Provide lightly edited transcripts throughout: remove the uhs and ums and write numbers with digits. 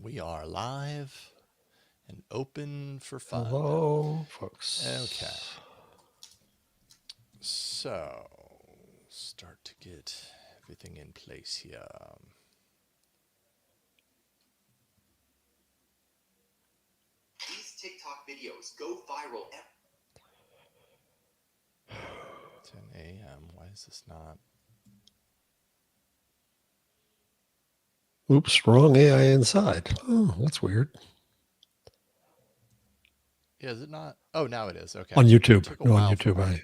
We are live and open for fun. Hello, folks. Okay. So, start to get everything in place here. These TikTok videos go viral. 10 a.m. Why is this not? Oops, wrong AI inside. Oh, that's weird. Yeah, is it not? Oh, now it is. Okay. On YouTube. It took a No, while on for YouTube. mine.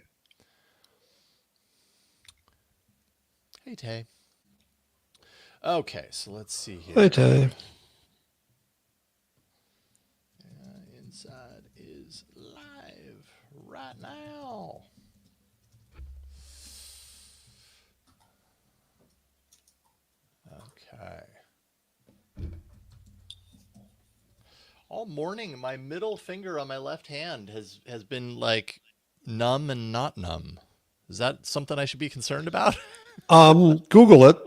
Hey, Tay. Okay, so let's see here. Hey, Tay. Inside is live right now. Okay. All morning, my middle finger on my left hand has been like numb and not numb. Is that something I should be concerned about? Google it.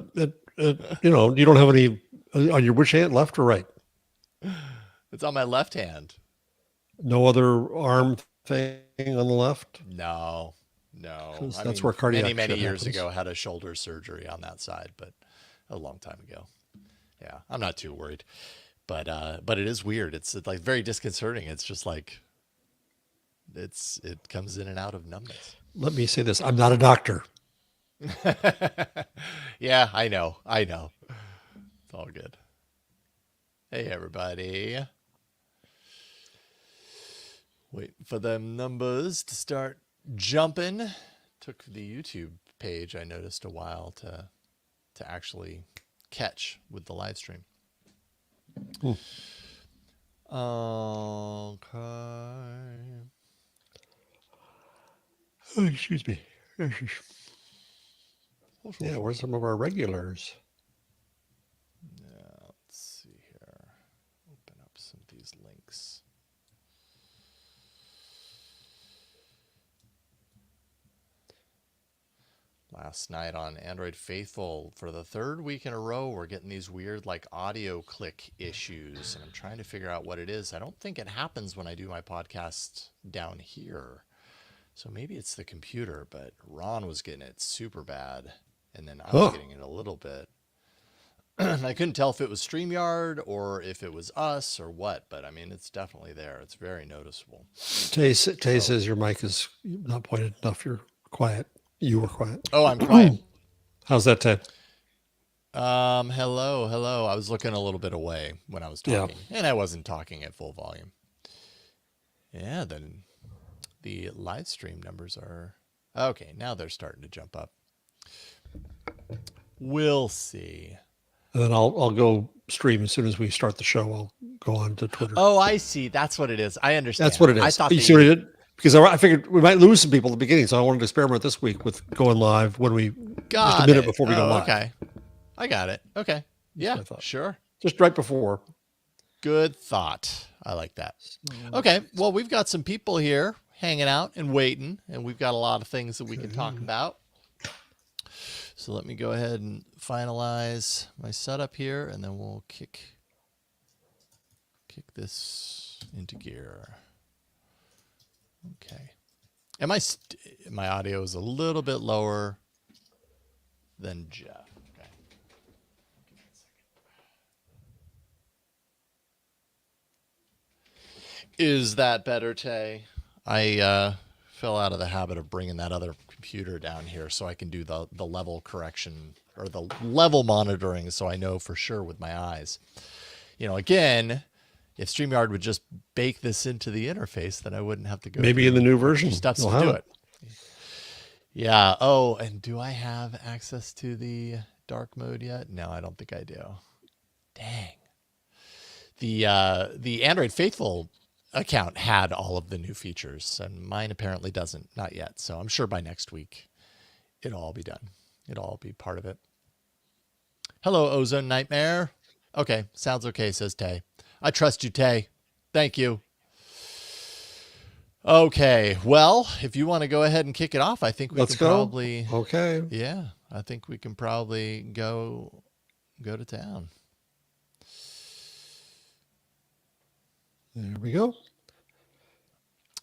You don't have any on your which hand, left or right? It's on my left hand. No other arm thing on the left? No. That's where cardiac many shit years happens. ago, I had a shoulder surgery on that side, but a long time ago. Yeah, I'm not too worried. But it is weird. It's like very disconcerting. It's just like it comes in and out of numbness. Let me say this. I'm not a doctor. Yeah, I know. It's all good. Hey, everybody. Wait for them numbers to start jumping. Took the YouTube page, I noticed, a while to actually catch with the live stream. Okay. Oh, excuse me. Yeah, where's some of our regulars? Yeah, let's see here. Open up some of these links. Last night on Android Faithful, for the third week in a row, we're getting these weird like audio click issues, and I'm trying to figure out what it is. I don't think it happens when I do my podcast down here. So maybe it's the computer, but Ron was getting it super bad, and then I was getting it a little bit. I couldn't tell if it was StreamYard or if it was us or what, but I mean, it's definitely there. It's very noticeable. Tay says your mic is not pointed enough. You're quiet. You were quiet. Oh, I'm quiet. How's that, Tay? Hello. I was looking a little bit away when I was talking, and I wasn't talking at full volume. Yeah, then the live stream numbers are okay. Now they're starting to jump up. We'll see. And then I'll go stream as soon as we start the show. I'll go on to Twitter. Oh, I see. That's what it is. I understand. That's what it is. I thought you see what I did? Because I figured we might lose some people at the beginning, so I wanted to experiment this week with going live when we just a minute before we go live. Okay, I got it. Okay, yeah, sure. Just right before. Good thought. I like that. Okay, well, we've got some people here hanging out and waiting, and we've got a lot of things that we can talk about. So let me go ahead and finalize my setup here, and then we'll kick this into gear. Okay. And my audio is a little bit lower than Jeff. Okay. Give me a second. Is that better, Tay? I fell out of the habit of bringing that other computer down here so I can do the level correction or the level monitoring so I know for sure with my eyes. Again, if StreamYard would just bake this into the interface, then I wouldn't have to go maybe in the new version steps to do it. Yeah. Oh, and do I have access to the dark mode yet? No, I don't think I do. Dang. The Android Faithful account had all of the new features, and mine apparently doesn't. Not yet. So I'm sure by next week it'll all be done. It'll all be part of it. Hello, Ozone Nightmare. Okay, sounds okay, says Tay. I trust you, Tay. Thank you. Okay, well, if you want to go ahead and kick it off, I think we can probably. Okay. Yeah, I think we can probably go to town. There we go.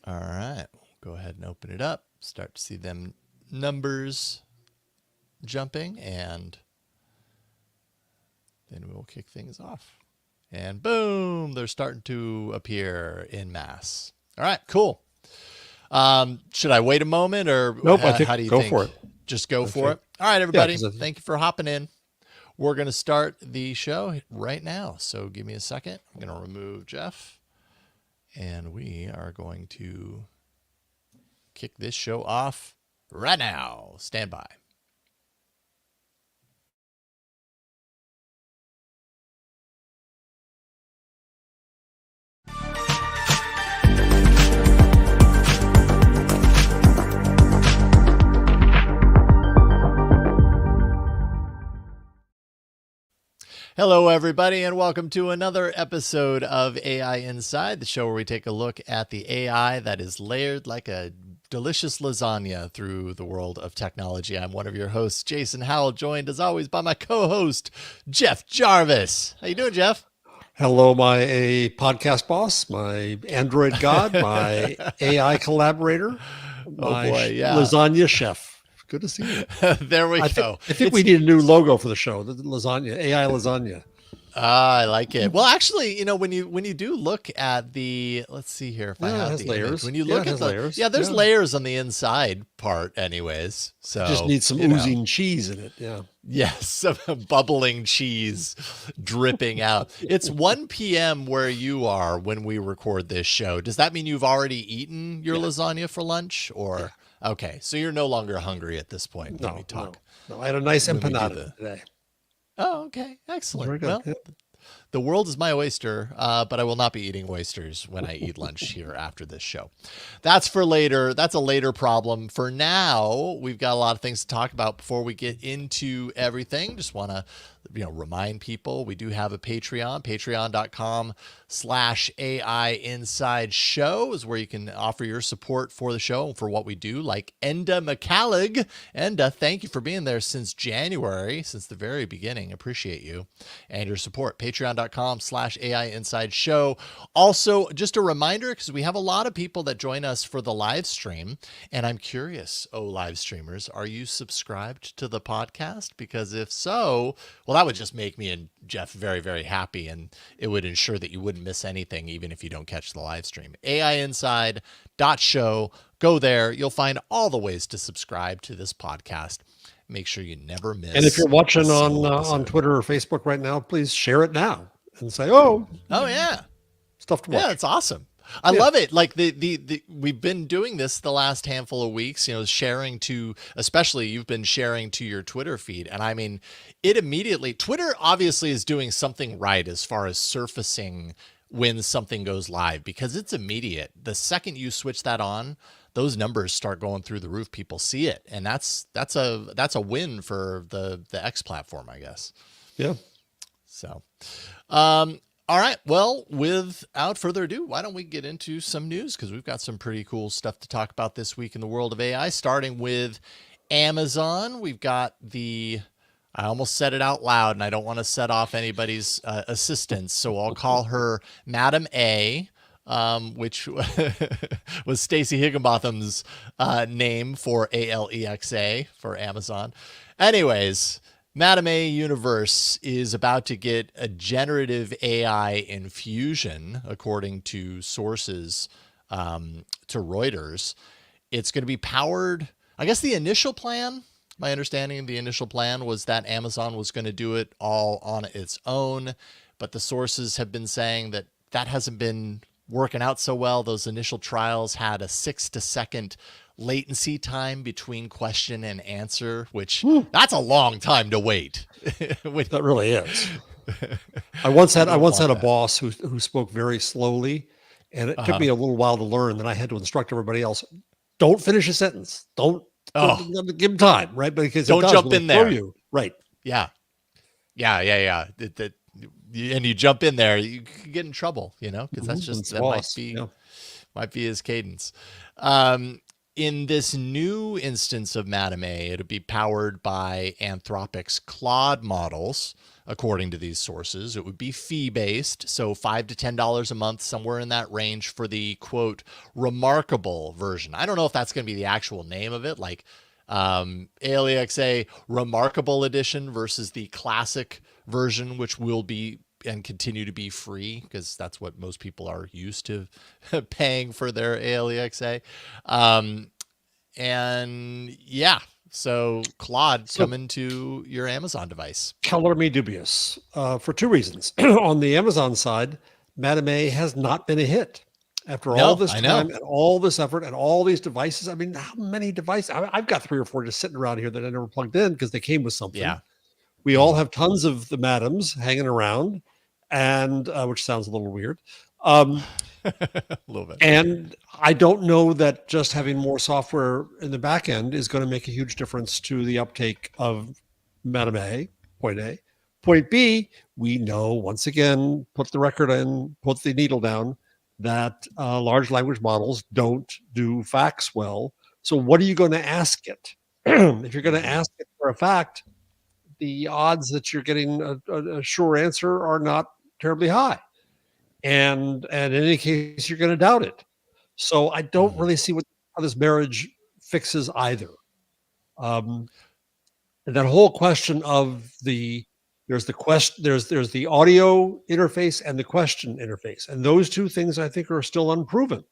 All right. Go ahead and open it up. Start to see them numbers jumping, and then we'll kick things off. And boom, they're starting to appear in mass. All right, cool. Should I wait a moment, or Nope, I think how do you go think? for it. Just go I for think- it. All right, everybody. 'cause I think- Thank you for hopping in. We're going to start the show right now. So give me a second. I'm going to remove Jeff, and we are going to kick this show off right now. Stand by. Hello, everybody, and welcome to another episode of AI Inside, the show where we take a look at the AI that is layered like a delicious lasagna through the world of technology. I'm one of your hosts, Jason Howell, joined as always by my co-host, Jeff Jarvis. How you doing, Jeff? Hello, my podcast boss, my Android god, my AI collaborator, my lasagna chef. Good to see you. There we go. I think we need a new logo for the show, the lasagna, AI lasagna. I like it. Well, actually, when you do look at the, let's see here if I have the layers. image. When you look at the layers. There's layers on the inside part, anyways. So Just need some oozing cheese in it. Yeah. Yes, some bubbling cheese dripping out. It's 1 p.m. where you are when we record this show. Does that mean you've already eaten your lasagna for lunch, or? Okay, so you're no longer hungry at this point when we talk. No, I had a nice empanada today. Oh, okay. Excellent. Very good. Well, the world is my oyster, but I will not be eating oysters when I eat lunch here after this show. That's for later. That's a later problem. For now, we've got a lot of things to talk about before we get into everything. Just want to remind people we do have a Patreon. Patreon.com/AI Inside Show is where you can offer your support for the show and for what we do, like Enda McCallig. Enda, thank you for being there since January, since the very beginning. Appreciate you and your support. Patreon.com/AI Inside Show. Also, just a reminder, because we have a lot of people that join us for the live stream, and I'm curious, live streamers, are you subscribed to the podcast? Because if so, well, that would just make me and Jeff very, very happy, and it would ensure that you wouldn't miss anything, even if you don't catch the live stream. AIinside.show. Go there. You'll find all the ways to subscribe to this podcast. Make sure you never miss. And if you're watching on Twitter or Facebook right now, please share it now and say, "Oh yeah, stuff to watch." Yeah, it's awesome. I love it. Like the we've been doing this the last handful of weeks, sharing to, especially you've been sharing to your Twitter feed. And I mean, Twitter obviously is doing something right as far as surfacing when something goes live, because it's immediate. The second you switch that on, those numbers start going through the roof. People see it. And that's a win for the X platform, I guess. Yeah. So, all right. Well, without further ado, why don't we get into some news? Because we've got some pretty cool stuff to talk about this week in the world of AI, starting with Amazon. We've got I almost said it out loud, and I don't want to set off anybody's assistance, so I'll call her Madam A, which was Stacey Higginbotham's name for ALEXA for Amazon. Anyways, Madam A Universe is about to get a generative AI infusion, according to sources to Reuters. It's going to be powered, I guess the initial plan, my understanding of the initial plan was that Amazon was going to do it all on its own, but the sources have been saying that hasn't been working out so well. Those initial trials had a 6-second latency time between question and answer, which that's a long time to wait. That really is. I once had a boss who spoke very slowly, and it took me a little while to learn. Then I had to instruct everybody else: don't finish a sentence. Don't give him time, right? Because don't jump in there. Right? Yeah. And you jump in there, you could get in trouble, because that's just might be his cadence. In this new instance of Madam A, it'll be powered by Anthropic's Claude models, according to these sources. It would be fee-based, so $5 to $10 a month, somewhere in that range for the, quote, remarkable version. I don't know if that's going to be the actual name of it, like ALEXA Remarkable Edition versus the classic version, which will be and continue to be free, because that's what most people are used to paying for their ALEXA. And yeah, so Claude coming to your Amazon device. Color me dubious for two reasons. On the Amazon side, Madame A has not been a hit. After all this time and all this effort and all these devices, I mean, how many devices? I've got 3 or 4 just sitting around here that I never plugged in because they came with something. Yeah. We all have tons of the Madams hanging around, and which sounds a little weird. A little bit. And I don't know that just having more software in the back end is going to make a huge difference to the uptake of Madame A, point A. Point B, we know, once again, put the record in, put the needle down, that large language models don't do facts well. So what are you going to ask it? If you're going to ask it for a fact, the odds that you're getting a sure answer are not terribly high. And in any case, you're going to doubt it. So I don't really see how this marriage fixes either. And that whole question of there's the audio interface and the question interface, and those two things I think are still unproven.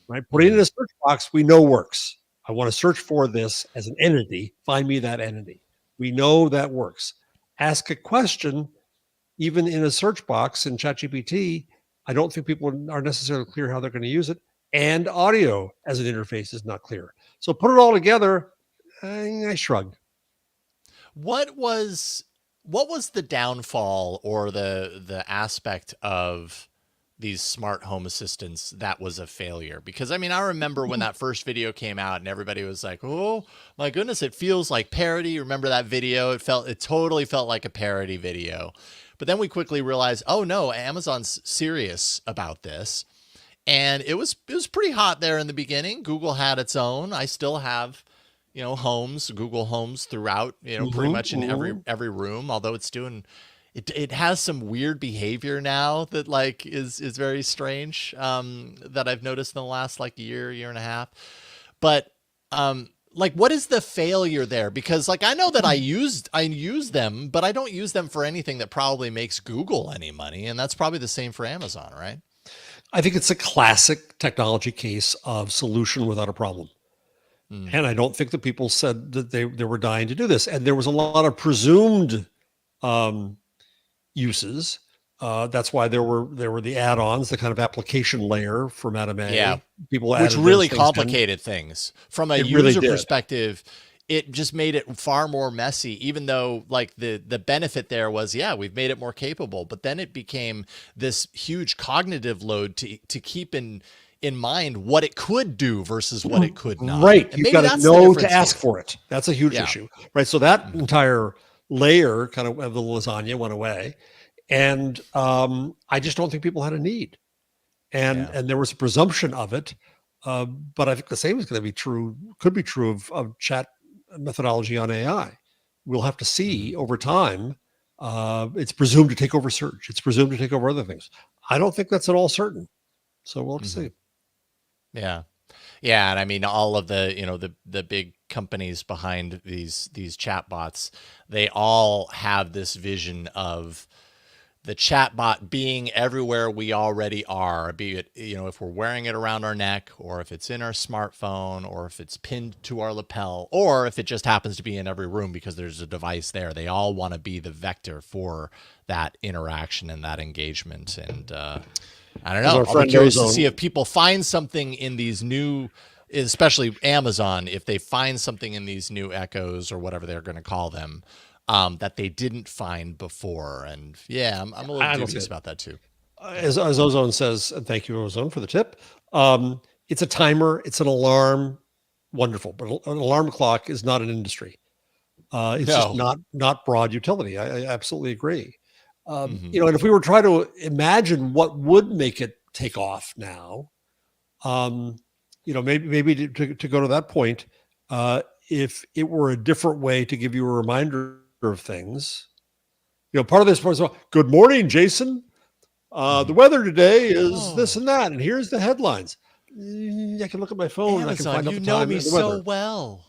Right, putting it in a search box we know works. I want to search for this as an entity. Find me that entity. We know that works. Ask a question, even in a search box in ChatGPT. I don't think people are necessarily clear how they're going to use it. And audio as an interface is not clear. So put it all together, I shrug. What was the downfall or the aspect of these smart home assistants that was a failure? Because I mean, I remember when that first video came out and everybody was like, oh my goodness, it feels like parody. Remember that video? It totally felt like a parody video. But then we quickly realized, oh no, Amazon's serious about this. And it was pretty hot there in the beginning. Google had its own. I still have, homes, Google Homes throughout, pretty much in every room, although it's doing, it has some weird behavior now that like is very strange, that I've noticed in the last like year and a half. But, like, what is the failure there? Because like, I know that I use them, but I don't use them for anything that probably makes Google any money. And that's probably the same for Amazon, right? I think it's a classic technology case of solution without a problem. And I don't think that people said that they were dying to do this. And there was a lot of presumed uses. That's why there were the add-ons, the kind of application layer for Madame A. Yeah, people which really complicated things from a user perspective. It just made it far more messy, even though like the benefit there was, yeah, we've made it more capable, but then it became this huge cognitive load to keep in mind what it could do versus what it could not. Right. You've got to know to ask for it. That's a huge issue. Right. So that entire layer kind of the lasagna went away. And I just don't think people had a need. And there was a presumption of it. But I think the same is going to be true, could be true of chat methodology on AI. We'll have to see over time. It's presumed to take over search. It's presumed to take over other things. I don't think that's at all certain. So we'll have to see. Yeah. Yeah. And I mean, all of the, the big companies behind these chatbots, they all have this vision of the chatbot being everywhere we already are, be it, if we're wearing it around our neck, or if it's in our smartphone, or if it's pinned to our lapel, or if it just happens to be in every room because there's a device there. They all want to be the vector for that interaction and that engagement. And I don't know. I'm curious to see if people find something in these new, especially Amazon, if they find something in these new Echoes or whatever they're going to call them, that they didn't find before. And yeah, I'm a little dubious about that too. As Ozone says, and thank you, Ozone, for the tip. It's a timer. It's an alarm. Wonderful. But an alarm clock is not an industry. It's just not broad utility. I absolutely agree. And if we were trying to imagine what would make it take off now, maybe to go to that point, if it were a different way to give you a reminder of things, Part of this was, good morning, Jason. The weather today is this and that, and here's the headlines. I can look at my phone and I can Amazon, find out you the know time me and the so weather. well.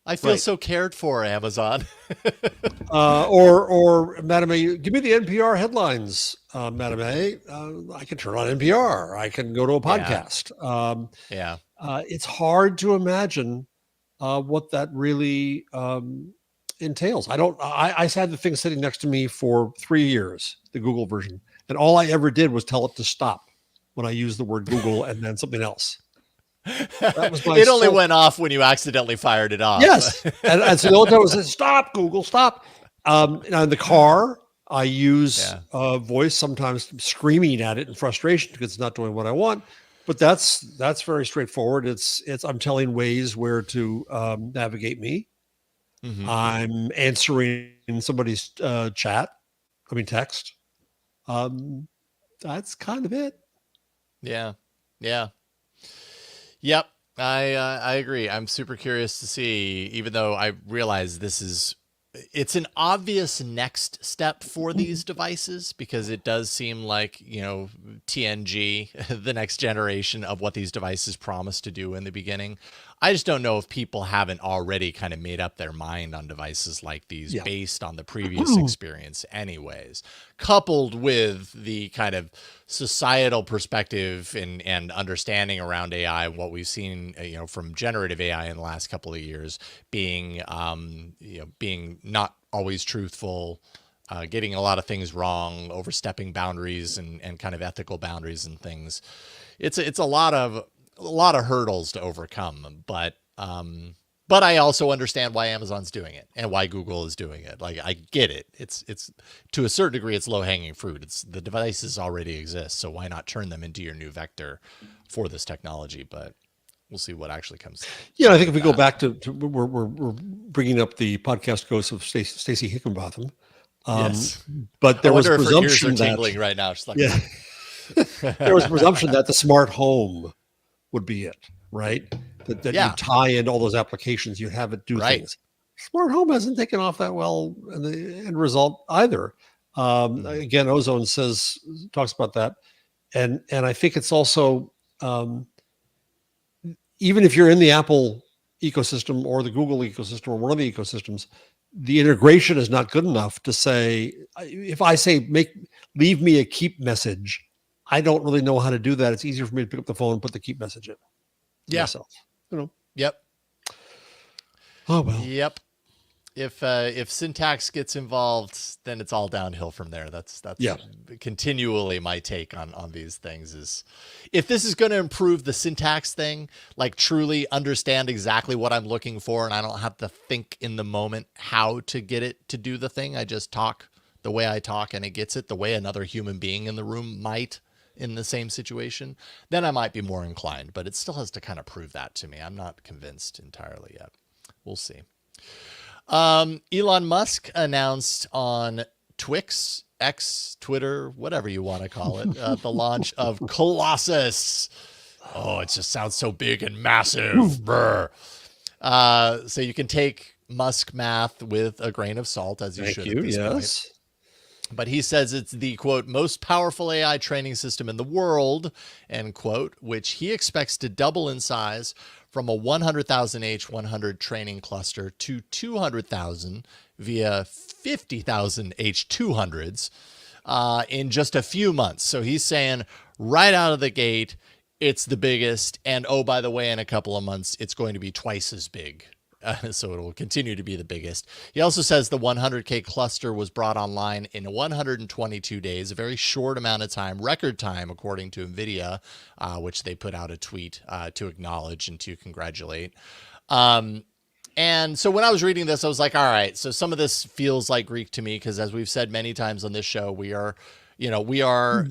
I feel so cared for, Amazon. Or Madam A, give me the NPR headlines, Madam A. I can turn on NPR. I can go to a podcast. Yeah. It's hard to imagine what that really entails. I had the thing sitting next to me for 3 years, the Google version, and all I ever did was tell it to stop when I used the word Google and then something else. That was it only went off when you accidentally fired it off. Yes. and so the only time I said, stop, Google, stop. Now in the car, I use voice, sometimes screaming at it in frustration because it's not doing what I want. But that's very straightforward. It's I'm telling Waze where to navigate me. Mm-hmm. I'm answering somebody's text. That's kind of it. Yeah. Yeah. Yep. I agree. I'm super curious to see, even though I realize it's an obvious next step for these devices, because it does seem like, TNG, the next generation of what these devices promised to do in the beginning. I just don't know if people haven't already kind of made up their mind on devices like these based on the previous experience anyways, coupled with the kind of societal perspective and understanding around AI, what we've seen, from generative AI in the last couple of years being, being not always truthful, getting a lot of things wrong, overstepping boundaries and kind of ethical boundaries and things. It's a lot of hurdles to overcome, but I also understand why Amazon's doing it and why Google is doing it. Like, I get it. It's to a certain degree, it's low hanging fruit. The devices already exist, so why not turn them into your new vector for this technology? But we'll see what actually comes. Yeah, I think if we go back to we're bringing up the podcast ghost of Stacey Hickenbotham. Yes, but there was a presumption her ears are tingling right now. She's like, there was a presumption that the smart home would be it, right? That you tie in all those applications, you have it do things. Smart home hasn't taken off that well in the end result either. Again, Ozone talks about that, and I think it's also even if you're in the Apple ecosystem or the Google ecosystem or one of the ecosystems, the integration is not good enough to say, if I say leave me a keep message, I don't really know how to do that. It's easier for me to pick up the phone and put the keep message in myself. Yep. Oh well. Yep. If syntax gets involved, then it's all downhill from there. That's continually my take on these things. Is if this is going to improve the syntax thing, like truly understand exactly what I'm looking for, and I don't have to think in the moment how to get it to do the thing. I just talk the way I talk, and it gets it the way another human being in the room might in the same situation, then I might be more inclined, but it still has to kind of prove that to me. I'm not convinced entirely yet. We'll see. Elon Musk announced on Twix, X, Twitter, whatever you want to call it, the launch of Colossus. Oh, it just sounds so big and massive. So you can take Musk math with a grain of salt, as you should at this point. But he says it's the, quote, most powerful AI training system in the world, end quote, which he expects to double in size from a 100,000 H100 training cluster to 200,000 via 50,000 H200s in just a few months. So he's saying right out of the gate, it's the biggest. And oh, by the way, in a couple of months, it's going to be twice as big. So it will continue to be the biggest. He also says the 100K cluster was brought online in 122 days, a very short amount of time, record time, according to NVIDIA, which they put out a tweet to acknowledge and to congratulate. And so when I was reading this, I was like, all right, so some of this feels like Greek to me, because as we've said many times on this show, we are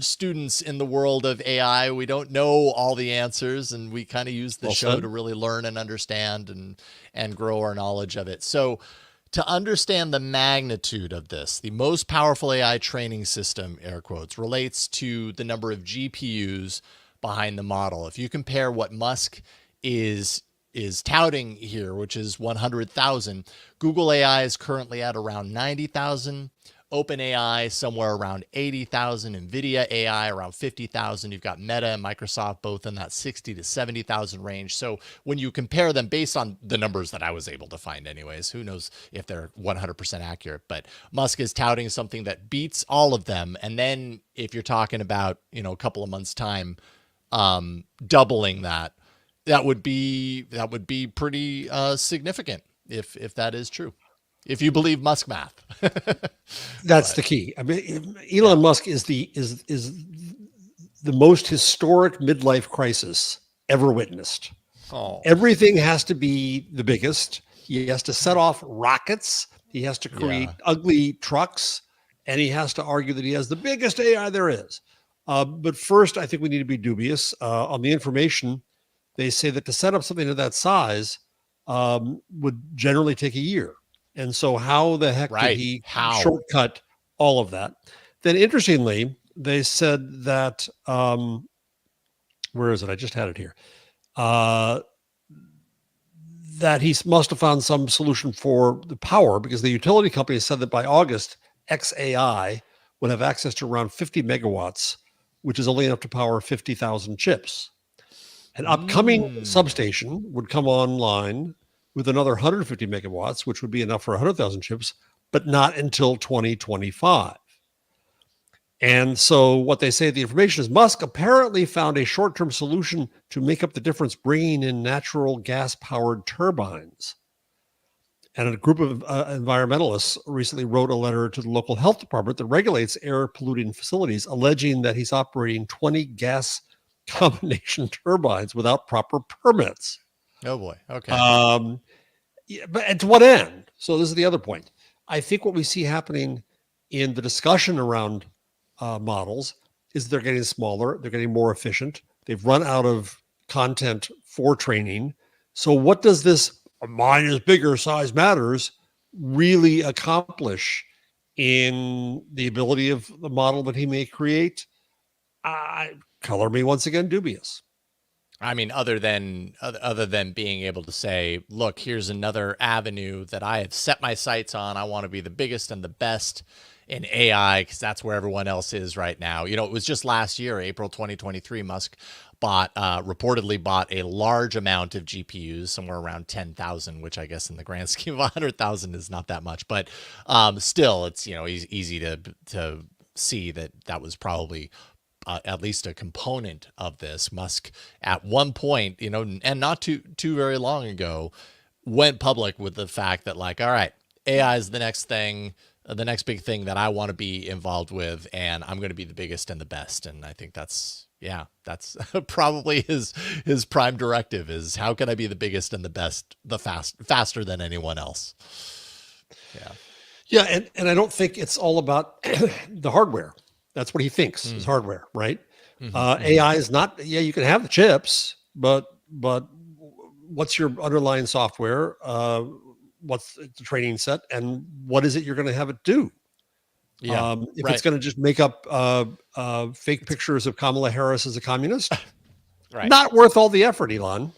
students in the world of AI. We don't know all the answers, and we kind of use the show to really learn and understand and grow our knowledge of it. So to understand the magnitude of this, the most powerful AI training system, air quotes, relates to the number of GPUs behind the model. If you compare what Musk is touting here, which is 100,000, Google AI is currently at around 90,000. OpenAI somewhere around 80,000, NVIDIA AI around 50,000. You've got Meta and Microsoft both in that 60 to 70,000 range. So when you compare them based on the numbers that I was able to find anyways, who knows if they're 100% accurate, but Musk is touting something that beats all of them. And then if you're talking about, a couple of months time, doubling that would be pretty significant if that is true. If you believe Musk math. That's the key. I mean, Elon Musk is the most historic midlife crisis ever witnessed. Oh. Everything has to be the biggest. He has to set off rockets. He has to create ugly trucks, and he has to argue that he has the biggest AI there is. But first, I think we need to be dubious. On the information, they say that to set up something of that size would generally take a year. And so how the heck did he shortcut all of that? Then interestingly, they said that, where is it? I just had it here. That he must have found some solution for the power, because the utility company said that by August, XAI would have access to around 50 megawatts, which is only enough to power 50,000 chips. An upcoming substation would come online with another 150 megawatts, which would be enough for 100,000 chips, but not until 2025. And so what they say, the information is Musk apparently found a short-term solution to make up the difference, bringing in natural gas-powered turbines. And a group of environmentalists recently wrote a letter to the local health department that regulates air-polluting facilities, alleging that he's operating 20 gas combination turbines without proper permits. Oh boy. Okay. But to what end? So this is the other point. I think what we see happening in the discussion around models is they're getting smaller, they're getting more efficient. They've run out of content for training. So what does this mine is bigger, size matters really accomplish in the ability of the model that he may create? Color me once again dubious. I mean, other than being able to say, look, here's another avenue that I have set my sights on. I want to be the biggest and the best in AI because that's where everyone else is right now. It was just last year, April 2023, Musk reportedly bought a large amount of GPUs, somewhere around 10,000, which I guess in the grand scheme of 100,000 is not that much. But still, it's easy to see that was probably at least a component of this. Musk at one point, and not too very long ago, went public with the fact that all right, AI is the next thing, the next big thing that I want to be involved with, and I'm going to be the biggest and the best. And I think that's probably his prime directive is how can I be the biggest and the best, faster than anyone else. Yeah. And I don't think it's all about the hardware. That's what he thinks is hardware, right? AI is not, you can have the chips, but what's your underlying software? What's the training set? And what is it you're going to have it do? If it's going to just make up fake pictures of Kamala Harris as a communist, not worth all the effort, Elon.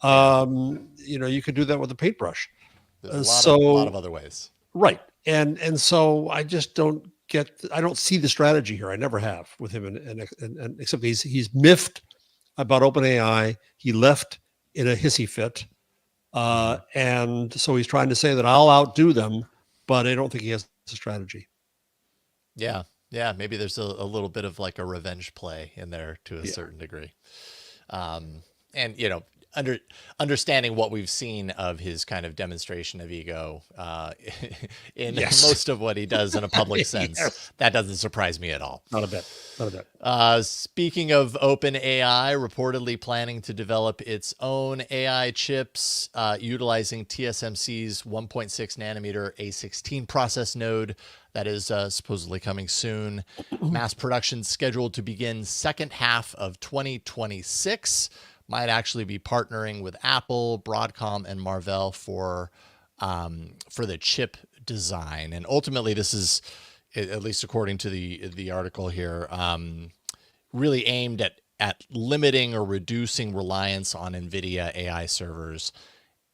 You could do that with a paintbrush. There's a lot of other ways. Right. And so I just don't see the strategy here. I never have with him, and except he's miffed about OpenAI. He left in a hissy fit, and so he's trying to say that I'll outdo them, but I don't think he has a strategy. Yeah, maybe there's a little bit of a revenge play in there to a certain degree, and understanding what we've seen of his kind of demonstration of ego in most of what he does in a public sense, that doesn't surprise me at all. Not a bit. Speaking of OpenAI, reportedly planning to develop its own AI chips utilizing TSMC's 1.6 nanometer A16 process node. That is supposedly coming soon. Mass production scheduled to begin second half of 2026. Might actually be partnering with Apple, Broadcom, and Marvell for the chip design. And ultimately, this is, at least according to the article here, really aimed at limiting or reducing reliance on NVIDIA AI servers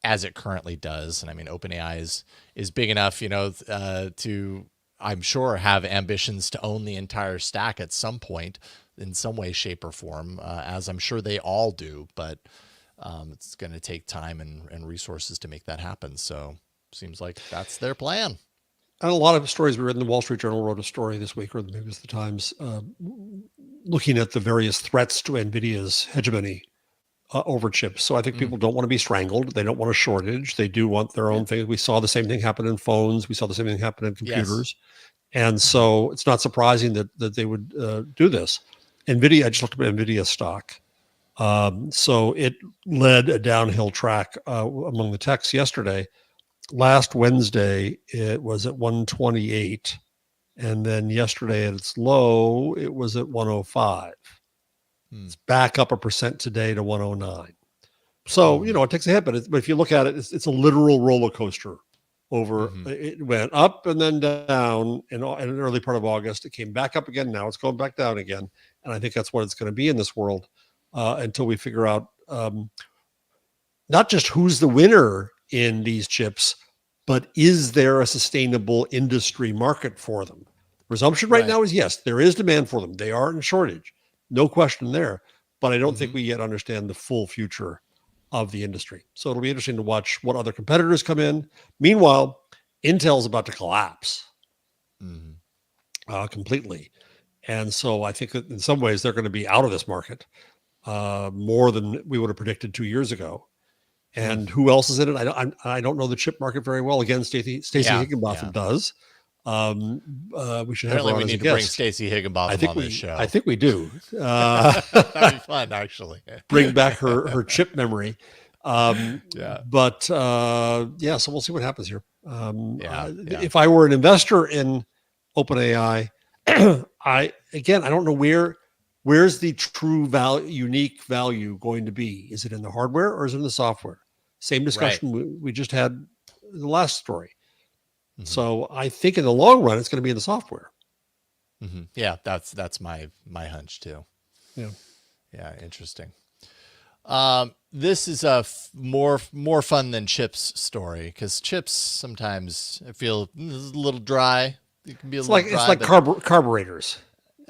as it currently does. And I mean, OpenAI is big enough, to I'm sure, have ambitions to own the entire stack at some point in some way, shape, or form, as I'm sure they all do. But it's going to take time and resources to make that happen. So seems like that's their plan. And a lot of stories we read in the Wall Street Journal wrote a story this week, or maybe it was the Times, looking at the various threats to NVIDIA's hegemony over chips. So I think people don't want to be strangled. They don't want a shortage. They do want their own thing. We saw the same thing happen in phones. We saw the same thing happen in computers. Yes. And so it's not surprising that they would do this. NVIDIA, I just looked at NVIDIA stock. So it led a downhill track among the techs yesterday. Last Wednesday, it was at 128. And then yesterday at its low, it was at 105. It's back up 1% today to 109. So, it takes a hit, but if you look at it, it's a literal roller coaster over. It went up and then down in an early part of August. It came back up again. Now it's going back down again. And I think that's what it's going to be in this world until we figure out not just who's the winner in these chips, but is there a sustainable industry market for them? The presumption right now is yes, there is demand for them. They are in shortage. No question there. But I don't think we yet understand the full future of the industry. So it'll be interesting to watch what other competitors come in. Meanwhile, Intel's about to collapse completely. And so I think that in some ways they're going to be out of this market more than we would have predicted 2 years ago. And who else is in it? I don't know the chip market very well. Again, Stacey Higginbotham does. We should have her on we as need a to guest. bring Stacey Higginbotham on this show. I think we do. That'd be fun, actually. Bring back her chip memory. So we'll see what happens here. If I were an investor in OpenAI, I don't know where's the true unique value going to be. Is it in the hardware or is it in the software? Same discussion we just had in the last story. So I think in the long run, it's going to be in the software. Yeah, that's my hunch too. Yeah, interesting. This is a more fun than chips story, because chips sometimes I feel a little dry. It can be it's like carburetors.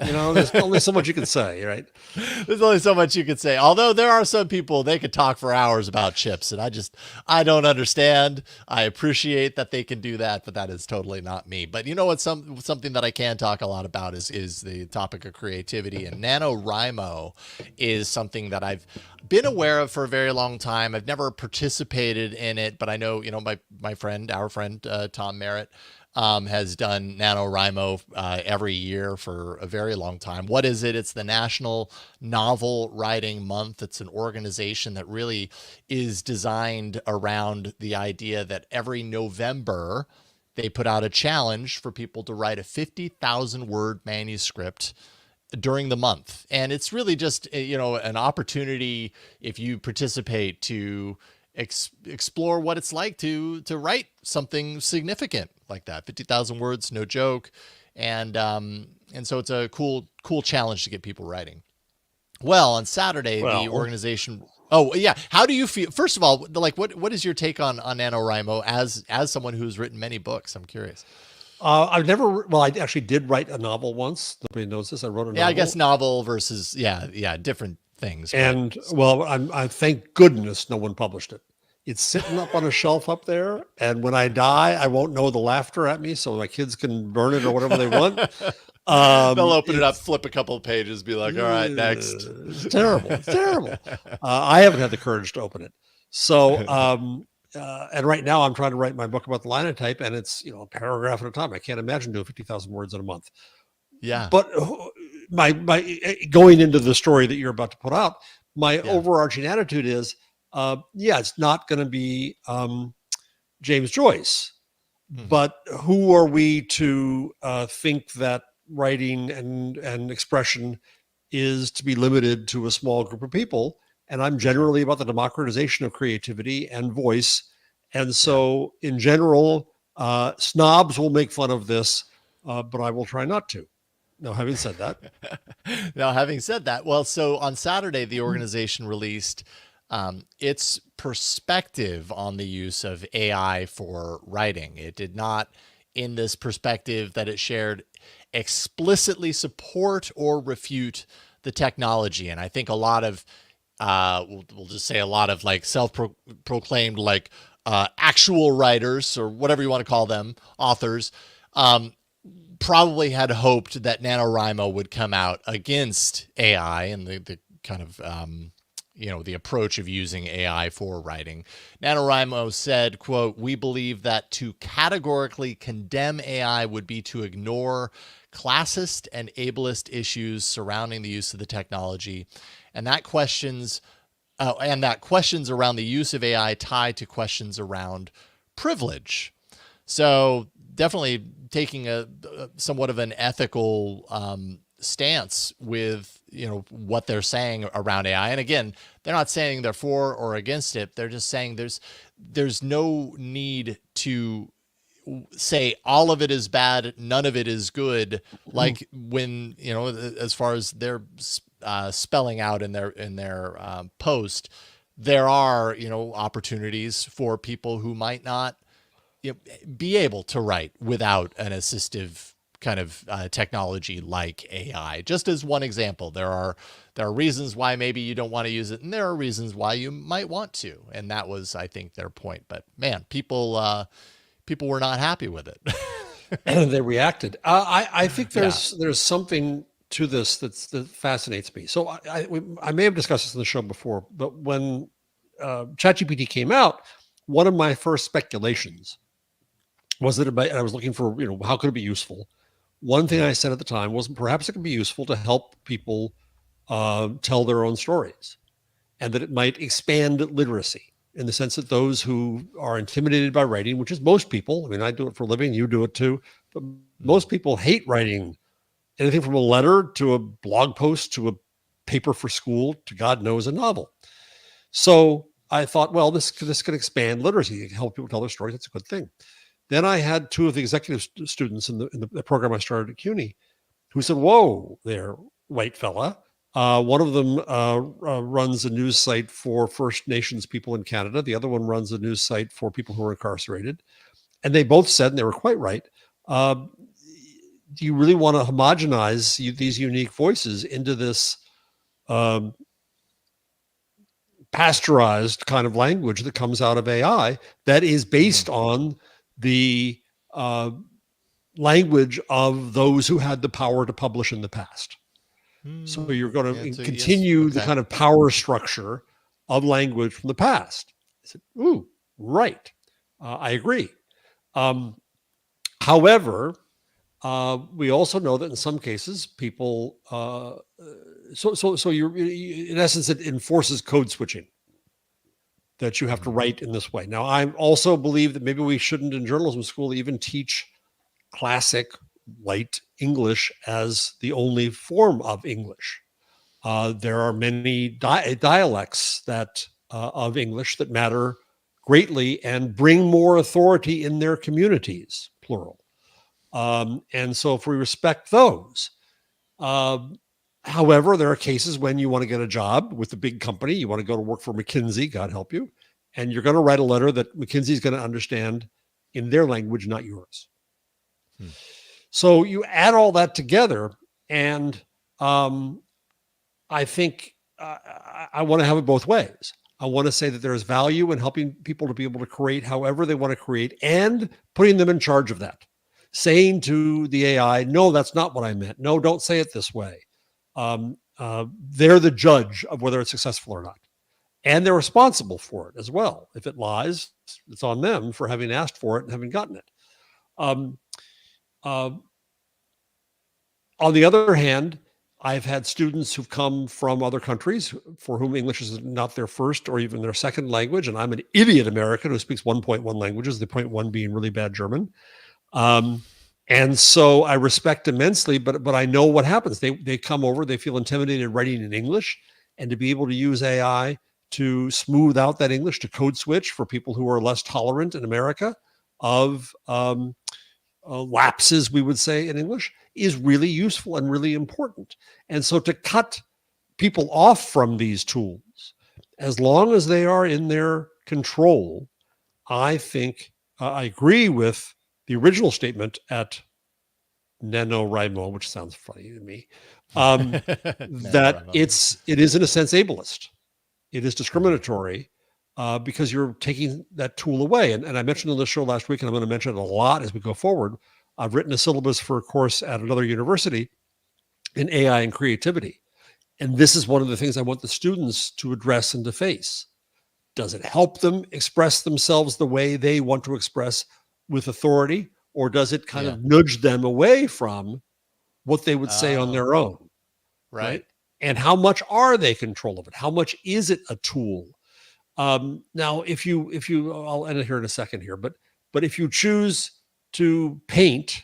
There's only so much you can say, right? There's only so much you can say. Although there are some people, they could talk for hours about chips, and I don't understand. I appreciate that they can do that, but that is totally not me. But you know what? Something that I can talk a lot about is the topic of creativity, and NaNoWriMo is something that I've been aware of for a very long time. I've never participated in it, but I know, our friend, Tom Merritt, has done NaNoWriMo every year for a very long time. What is it? It's the National Novel Writing Month. It's an organization that really is designed around the idea that every November they put out a challenge for people to write a 50,000 word manuscript during the month. And it's really just, an opportunity, if you participate, to explore what it's like to write something significant like that. 50,000 words, no joke. And so it's a cool challenge to get people writing. Well, on Saturday, the organization. Oh yeah. How do you feel? First of all, what is your take on NaNoWriMo as someone who's written many books? I'm curious. I actually did write a novel once. Nobody knows this. I wrote a novel. Yeah, I guess novel versus, different things. And I thank goodness no one published it. It's sitting up on a shelf up there. And when I die, I won't know the laughter at me. So my kids can burn it or whatever they want. They'll open it up, flip a couple of pages, be like, all right, next. It's terrible. It's terrible. I haven't had the courage to open it. So, and right now I'm trying to write my book about the linotype, and it's, a paragraph at a time. I can't imagine doing 50,000 words in a month. Yeah. But my going into the story that you're about to put out, my overarching attitude is, it's not going to be James Joyce, but who are we to think that writing and expression is to be limited to a small group of people? And I'm generally about the democratization of creativity and voice. And so in general, snobs will make fun of this, but I will try not to. Now, having said that. Well, so on Saturday, the organization released its perspective on the use of AI for writing. It did not in this perspective that it shared explicitly support or refute the technology. And I think a lot of, we'll just say a lot of like self-proclaimed like actual writers, or whatever you want to call them, authors, probably had hoped that NaNoWriMo would come out against AI and the kind of, the approach of using AI for writing. NaNoWriMo said, quote, "We believe that to categorically condemn AI would be to ignore classist and ableist issues surrounding the use of the technology, and that questions around the use of AI tie to questions around privilege." So definitely taking a somewhat of an ethical stance with what they're saying around AI. And again, they're not saying they're for or against it. They're just saying there's no need to say all of it is bad, none of it is good. Like when as far as they're spelling out in their post, there are opportunities for people who might not be able to write without an assistive kind of technology like AI. Just as one example, there are reasons why maybe you don't want to use it, and there are reasons why you might want to. And that was, I think, their point. But man, people were not happy with it. They reacted. I think there's something to this that fascinates me. So I may have discussed this in the show before, but when ChatGPT came out, one of my first speculations was that I was looking for, how could it be useful? One thing I said at the time was perhaps it could be useful to help people tell their own stories, and that it might expand literacy in the sense that those who are intimidated by writing, which is most people, I mean, I do it for a living, you do it too, but most people hate writing anything from a letter to a blog post to a paper for school to God knows a novel. So I thought, well, this could expand literacy, help people tell their stories. That's a good thing. Then I had two of the executive students in the program I started at CUNY who said, "Whoa there, white fella." One of them runs a news site for First Nations people in Canada. The other one runs a news site for people who are incarcerated. And they both said, and they were quite right, do you really want to homogenize these unique voices into this pasteurized kind of language that comes out of AI that is based on the language of those who had the power to publish in the past? So you're going to continue the kind of power structure of language from the past. I said, ooh, right. I agree. However, we also know that in some cases, people, so you're, in essence, it enforces code switching, that you have to write in this way. Now, I also believe that maybe we shouldn't in journalism school even teach classic white English as the only form of English. There are many dialects that of English that matter greatly and bring more authority in their communities, plural. And so if we respect those, however, there are cases when you want to get a job with a big company, you want to go to work for McKinsey, God help you, and you're going to write a letter that McKinsey is going to understand in their language, not yours. So you add all that together, and I think I want to have it both ways. I want to say that there is value in helping people to be able to create however they want to create and putting them in charge of that. Saying to the AI, no, that's not what I meant. No, don't say it this way. They're the judge of whether it's successful or not. And they're responsible for it as well. If it lies, it's on them for having asked for it and having gotten it. On the other hand, I've had students who've come from other countries for whom English is not their first or even their second language. And I'm an idiot American who speaks 1.1 languages, the 0.1 being really bad German. And so I respect immensely, but I know what happens. They come over, they feel intimidated writing in English, and to be able to use AI to smooth out that English, to code switch for people who are less tolerant in America of lapses, we would say, in English, is really useful and really important. And so to cut people off from these tools, as long as they are in their control, I think I agree with the original statement at NaNoWriMo, which sounds funny to me, that it is in a sense ableist. It is discriminatory because you're taking that tool away. And I mentioned on the show last week, and I'm going to mention it a lot as we go forward. I've written a syllabus for a course at another university in AI and creativity. And this is one of the things I want the students to address and to face. Does it help them express themselves the way they want to express with authority? Or does it kind of nudge them away from what they would say on their own? Right. And how much are they control of it? How much is it a tool? Now, if you, I'll end it here in a second here, but if you choose to paint,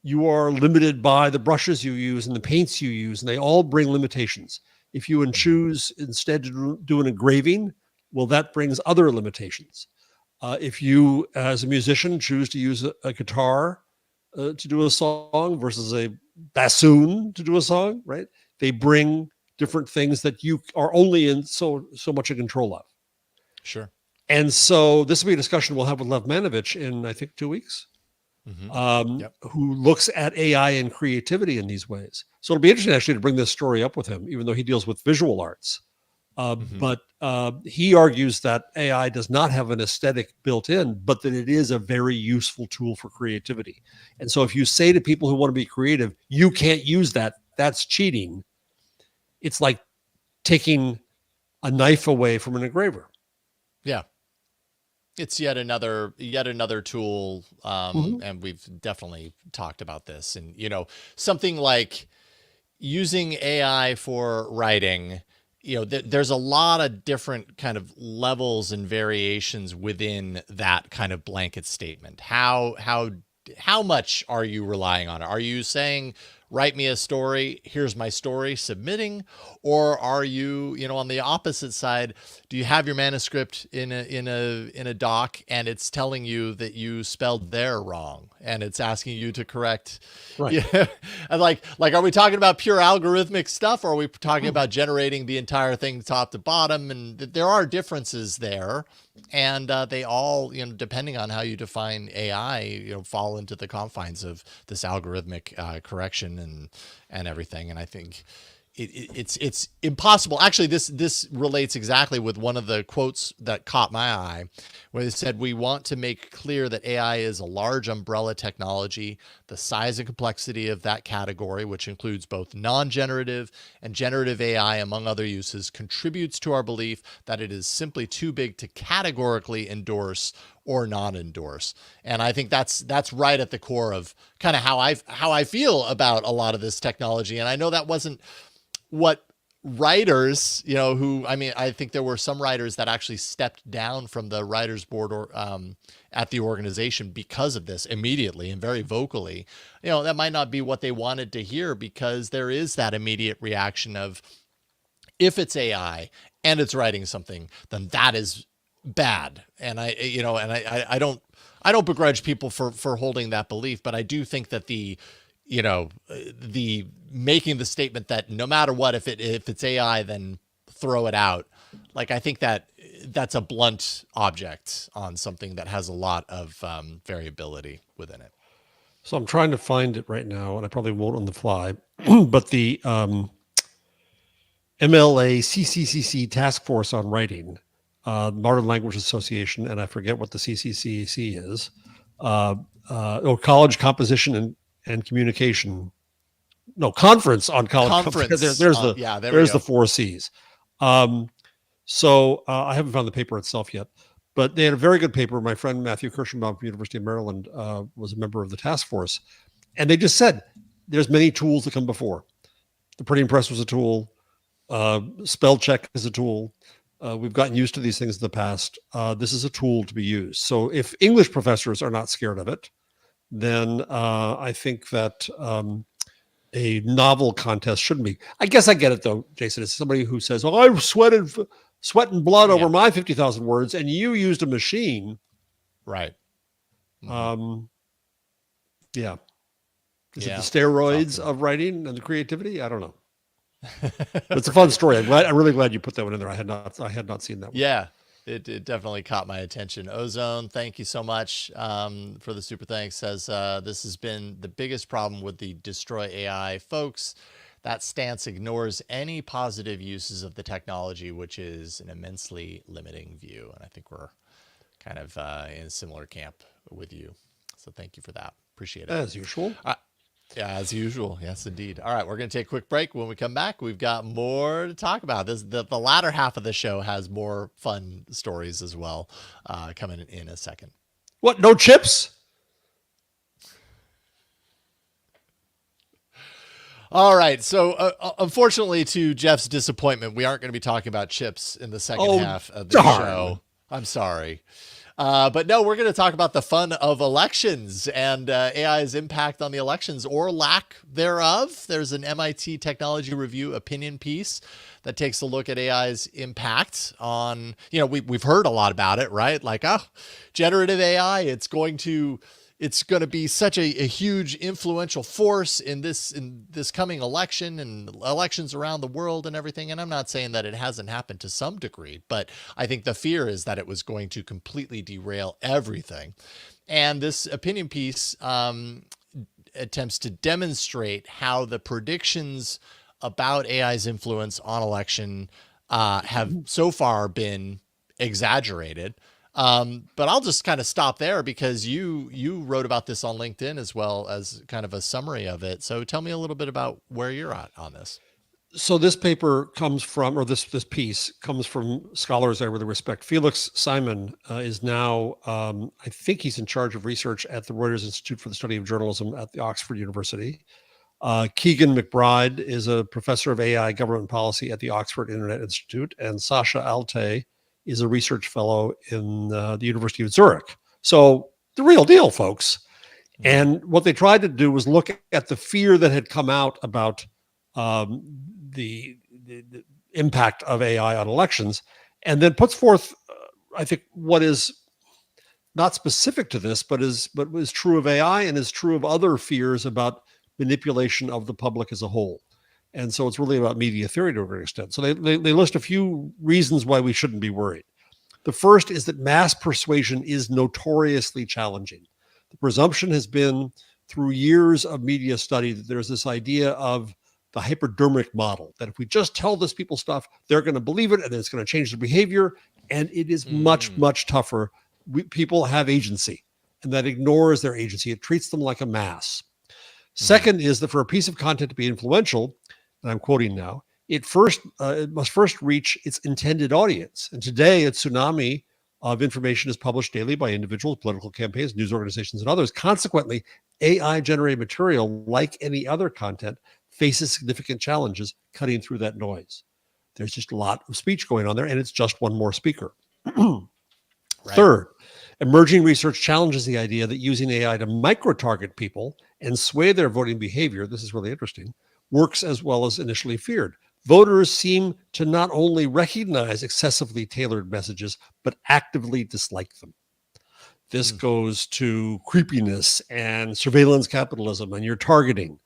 you are limited by the brushes you use and the paints you use, and they all bring limitations. If you choose instead to do an engraving, well, that brings other limitations. If you, as a musician, choose to use a guitar to do a song versus a bassoon to do a song, right? They bring different things that you are only in so much in control of. Sure. And so this will be a discussion we'll have with Lev Manovich in, I think, 2 weeks, who looks at AI and creativity in these ways. So it'll be interesting actually to bring this story up with him, even though he deals with visual arts. But he argues that AI does not have an aesthetic built in, but that it is a very useful tool for creativity. And so if you say to people who want to be creative, you can't use that, that's cheating. It's like taking a knife away from an engraver. Yeah. It's yet another tool. And we've definitely talked about this, and, something like using AI for writing, there's a lot of different kind of levels and variations within that kind of blanket statement. How much are you relying on it? Are you saying, write me a story, here's my story, submitting? Or are you, on the opposite side, do you have your manuscript in a doc and it's telling you that you spelled there wrong and it's asking you to correct? Right. Yeah. And like, are we talking about pure algorithmic stuff, or are we talking about generating the entire thing top to bottom? And there are differences there. And they all, depending on how you define AI, fall into the confines of this algorithmic correction and everything. And I think it's impossible. Actually, this relates exactly with one of the quotes that caught my eye, where they said, we want to make clear that AI is a large umbrella technology. The size and complexity of that category, which includes both non-generative and generative AI, among other uses, contributes to our belief that it is simply too big to categorically endorse or not endorse. And I think that's right at the core of kind of how I feel about a lot of this technology. And I know that wasn't what writers, I think there were some writers that actually stepped down from the writers board or at the organization because of this immediately and very vocally. That might not be what they wanted to hear, because there is that immediate reaction of, if it's AI and it's writing something, then that is bad. And I don't begrudge people for holding that belief, but I do think that the making the statement that no matter what, if it's AI, then throw it out. Like, I think that's a blunt object on something that has a lot of variability within it. So I'm trying to find it right now, and I probably won't on the fly, but the MLA CCCC Task Force on Writing, Modern Language Association, and I forget what the CCCC is, College Composition and Communication. No, Conference on College. There's the 4 C's. So I haven't found the paper itself yet, but they had a very good paper. My friend Matthew Kirschenbaum from University of Maryland was a member of the task force, and they just said there's many tools that come before. The printing press was a tool. Spell check is a tool. We've gotten used to these things in the past. This is a tool to be used. So if English professors are not scared of it, then I think that a novel contest shouldn't be. I guess I get it, though, Jason. It's somebody who says, "Oh, I sweat and blood over my 50,000 words, and you used a machine." Right. Yeah. Is it the steroids of writing and the creativity? I don't know. It's a fun story. I'm really glad you put that one in there. I had not seen that one. Yeah. it definitely caught my attention. Ozone, thank you so much for the super thanks. Says this has been the biggest problem with the destroy AI folks. That stance ignores any positive uses of the technology, which is an immensely limiting view. And I think we're kind of in a similar camp with you. So thank you for that. Appreciate it. As usual. Yeah, as usual. Yes, indeed. All right, we're going to take a quick break. When we come back, we've got more to talk about. The latter half of the show has more fun stories as well coming in a second. What, no chips? All right. So, unfortunately, to Jeff's disappointment, we aren't going to be talking about chips in the second half of the show. I'm sorry. But no, we're going to talk about the fun of elections and AI's impact on the elections or lack thereof. There's an MIT Technology Review opinion piece that takes a look at AI's impact on, we've heard a lot about it, right? Like, generative AI, it's going to be such a huge influential force in this coming election and elections around the world and everything. And I'm not saying that it hasn't happened to some degree, but I think the fear is that it was going to completely derail everything. And this opinion piece attempts to demonstrate how the predictions about AI's influence on election have so far been exaggerated. But I'll just kind of stop there because you wrote about this on LinkedIn as well as kind of a summary of it. So tell me a little bit about where you're at on this. So this paper comes from, or this piece comes from scholars I really respect. Felix Simon is now, I think he's in charge of research at the Reuters Institute for the Study of Journalism at the Oxford University. Keegan McBride is a professor of AI government policy at the Oxford Internet Institute, and Sasha Alte is a research fellow in the University of Zurich. So the real deal, folks. And what they tried to do was look at the fear that had come out about the impact of AI on elections, and then puts forth, I think, what is not specific to this, but is true of AI and is true of other fears about manipulation of the public as a whole. And so it's really about media theory to a great extent. So they list a few reasons why we shouldn't be worried. The first is that mass persuasion is notoriously challenging. The presumption has been through years of media study that there's this idea of the hypodermic model, that if we just tell this people stuff, they're going to believe it and it's going to change their behavior. And it is much, much tougher. People have agency, and that ignores their agency. It treats them like a mass. Second is that for a piece of content to be influential, and I'm quoting now, it must first reach its intended audience. And today, a tsunami of information is published daily by individuals, political campaigns, news organizations, and others. Consequently, AI-generated material, like any other content, faces significant challenges cutting through that noise. There's just a lot of speech going on there, and it's just one more speaker. Right. Third, emerging research challenges the idea that using AI to micro-target people and sway their voting behavior, this is really interesting, works as well as initially feared. Voters seem to not only recognize excessively tailored messages, but actively dislike them. This goes to creepiness and surveillance capitalism and your targeting,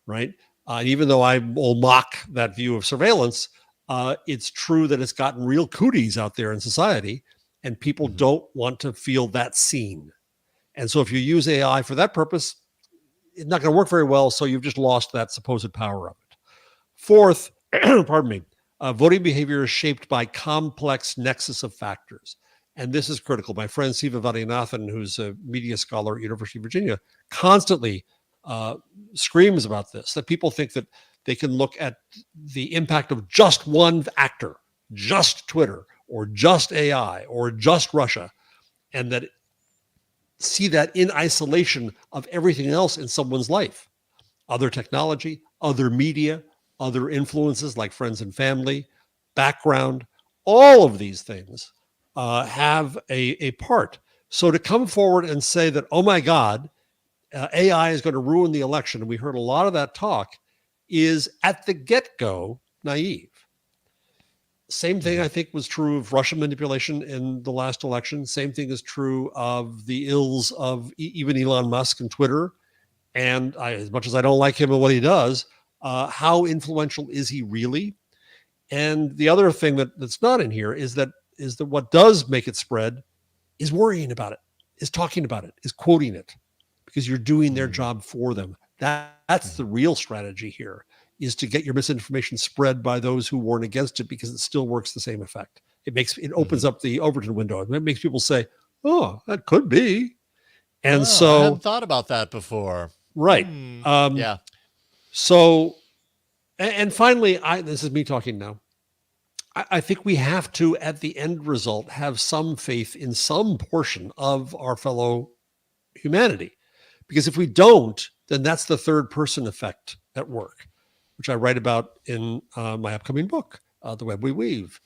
right? Even though I will mock that view of surveillance, it's true that it's gotten real cooties out there in society, and people don't want to feel that seen. And so if you use AI for that purpose, it's not going to work very well, so you've just lost that supposed power of it. Fourth, pardon me, voting behavior is shaped by complex nexus of factors. And this is critical. My friend Siva Vaidyanathan, who's a media scholar at University of Virginia, constantly screams about this, that people think that they can look at the impact of just one actor, just Twitter, or just AI, or just Russia, and that see that in isolation of everything else in someone's life. Other technology, other media, other influences like friends and family, background, all of these things have a part. So to come forward and say that, oh my God, AI is going to ruin the election, and we heard a lot of that talk, is at the get-go naive. Same thing, I think, was true of Russian manipulation in the last election. Same thing is true of the ills of even Elon Musk and Twitter. And as much as I don't like him and what he does, how influential is he really? And the other thing that's not in here is that is that what does make it spread is worrying about it, is talking about it, is quoting it, because you're doing their job for them. That's the real strategy here, is to get your misinformation spread by those who warn against it, because it still works the same effect. It opens up the Overton window. It makes people say, oh, that could be. And so I hadn't thought about that before. Right. Yeah. So, and finally, this is me talking now. I think we have to, at the end result, have some faith in some portion of our fellow humanity. Because if we don't, then that's the third person effect at work, which I write about in my upcoming book, The Web We Weave,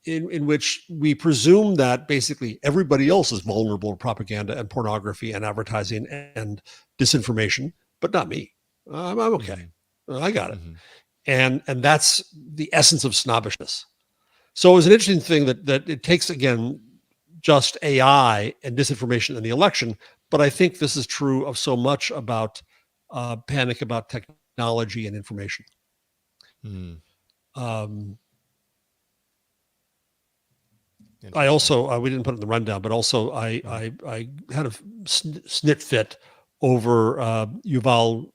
in which we presume that basically everybody else is vulnerable to propaganda and pornography and advertising and disinformation, but not me. I'm okay. I got it. And that's the essence of snobbishness. So it was an interesting thing that it takes, again, just AI and disinformation in the election. But I think this is true of so much about panic about technology and information. I also, we didn't put it in the rundown, but also I had a snit fit over Yuval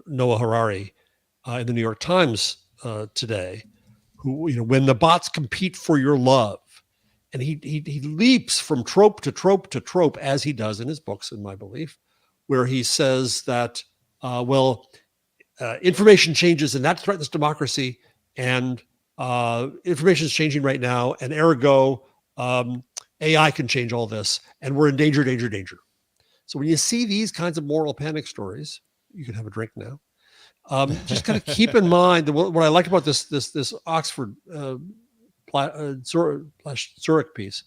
Noah Harari in the New York Times today, who, when the bots compete for your love, and he leaps from trope to trope to trope, as he does in his books, in my belief, where he says that, information changes and that threatens democracy, and information is changing right now, and ergo, AI can change all this, and we're in danger, danger, danger. So when you see these kinds of moral panic stories, you can have a drink now. Just kind of keep in mind that what I like about this Oxford Zurich piece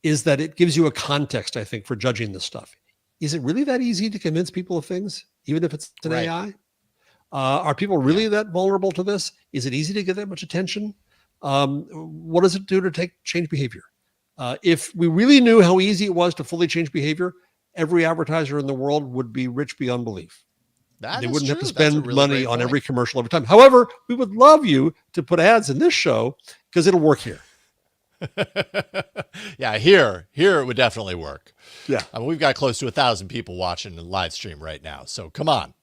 is that it gives you a context, I think, for judging this stuff. Is it really that easy to convince people of things, even if it's an AI? Are people really that vulnerable to this? Is it easy to get that much attention? What does it do to change behavior? If we really knew how easy it was to fully change behavior, every advertiser in the world would be rich beyond belief. They wouldn't have to spend money on every commercial every time. However, we would love you to put ads in this show because it'll work here. Yeah, here it would definitely work. Yeah. I mean, we've got close to 1,000 people watching the live stream right now. So come at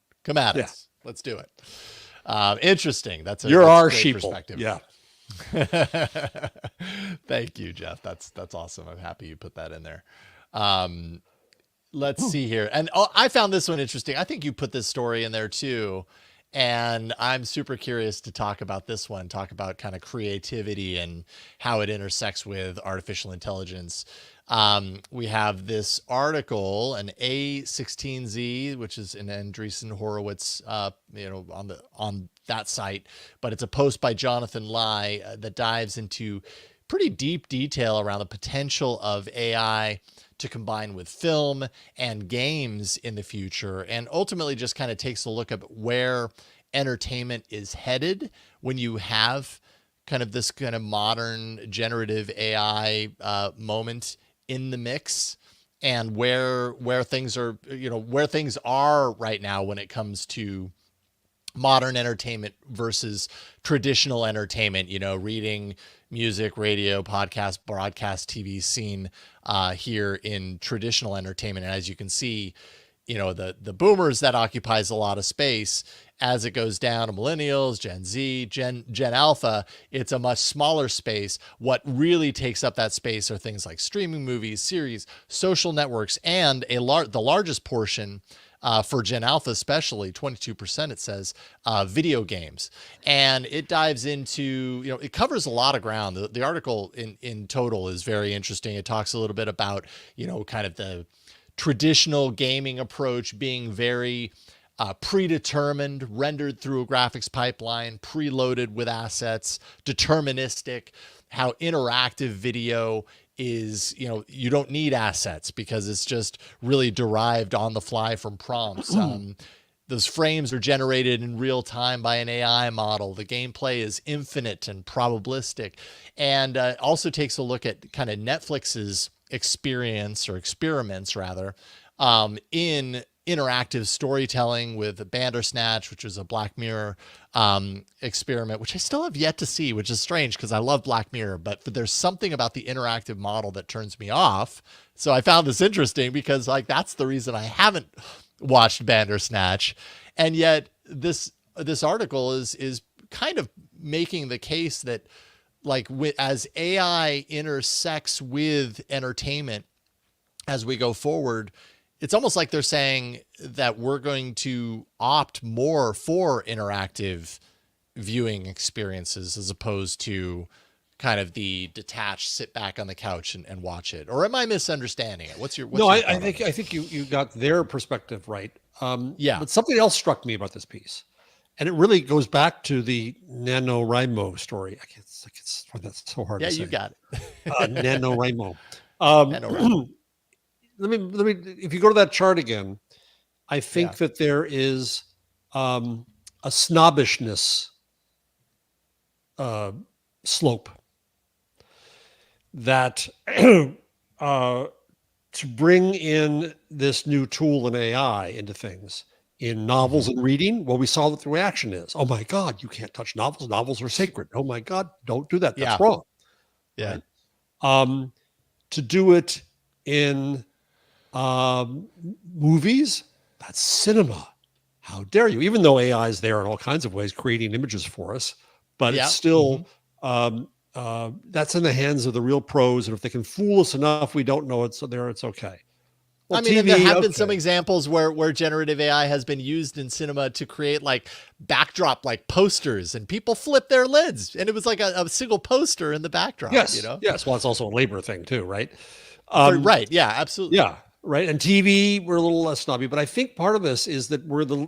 us. Let's do it. Interesting. That's a our great sheeple. Perspective. Yeah. Thank you, Jeff. That's awesome. I'm happy you put that in there. Let's see here. And I found this one interesting. I think you put this story in there too. And I'm super curious to talk about this one, talk about kind of creativity and how it intersects with artificial intelligence. We have this article, an A16Z, which is an Andreessen Horowitz, on that site, but it's a post by Jonathan Lai that dives into pretty deep detail around the potential of AI to combine with film and games in the future, and ultimately just kind of takes a look at where entertainment is headed when you have kind of this kind of modern generative AI moment in the mix, and where things are, where things are right now when it comes to modern entertainment versus traditional entertainment, reading, music, radio, podcast, broadcast, TV scene here in traditional entertainment. And as you can see, the boomers, that occupies a lot of space. As it goes down to millennials, Gen Z, Gen Alpha, it's a much smaller space. What really takes up that space are things like streaming movies, series, social networks, and the largest portion for Gen Alpha, especially 22%, it says, video games. And it dives into, it covers a lot of ground. The article in total is very interesting. It talks a little bit about, kind of the traditional gaming approach being very predetermined, rendered through a graphics pipeline, preloaded with assets, deterministic, how interactive video is, you don't need assets because it's just really derived on the fly from prompts. Those frames are generated in real time by an AI model. The gameplay is infinite and probabilistic, and also takes a look at kind of Netflix's experience, or experiments rather, in interactive storytelling with Bandersnatch, which was a Black Mirror experiment, which I still have yet to see, which is strange because I love Black Mirror, but there's something about the interactive model that turns me off. So I found this interesting because like that's the reason I haven't watched Bandersnatch. And yet this article is kind of making the case that like as AI intersects with entertainment as we go forward, it's almost like they're saying that we're going to opt more for interactive viewing experiences as opposed to kind of the detached, sit back on the couch and watch it. Or am I misunderstanding it? What's your I think you got their perspective right. Yeah. But something else struck me about this piece, and it really goes back to the NaNoWriMo story. That's so hard to say. Yeah, you got it. NaNoWriMo. NaNoWriMo. Let me, if you go to that chart again, I think that there is a snobbishness slope that to bring in this new tool in AI into things in novels and reading. Well, we saw what the reaction is. Oh my God, you can't touch novels. Novels are sacred. Oh my God, don't do that. That's wrong. Yeah. Right? To do it in movies, that's cinema. How dare you? Even though AI is there in all kinds of ways, creating images for us, but it's still that's in the hands of the real pros. And if they can fool us enough, we don't know it. So it's okay. Well, I mean, TV, and there have been some examples where generative AI has been used in cinema to create like backdrop, like posters, and people flip their lids, and it was like a single poster in the backdrop. Yes, you know. Yes. Well, it's also a labor thing too, right? Right. Yeah. Absolutely. Yeah. Right. And TV, we're a little less snobby, but I think part of this is that we're the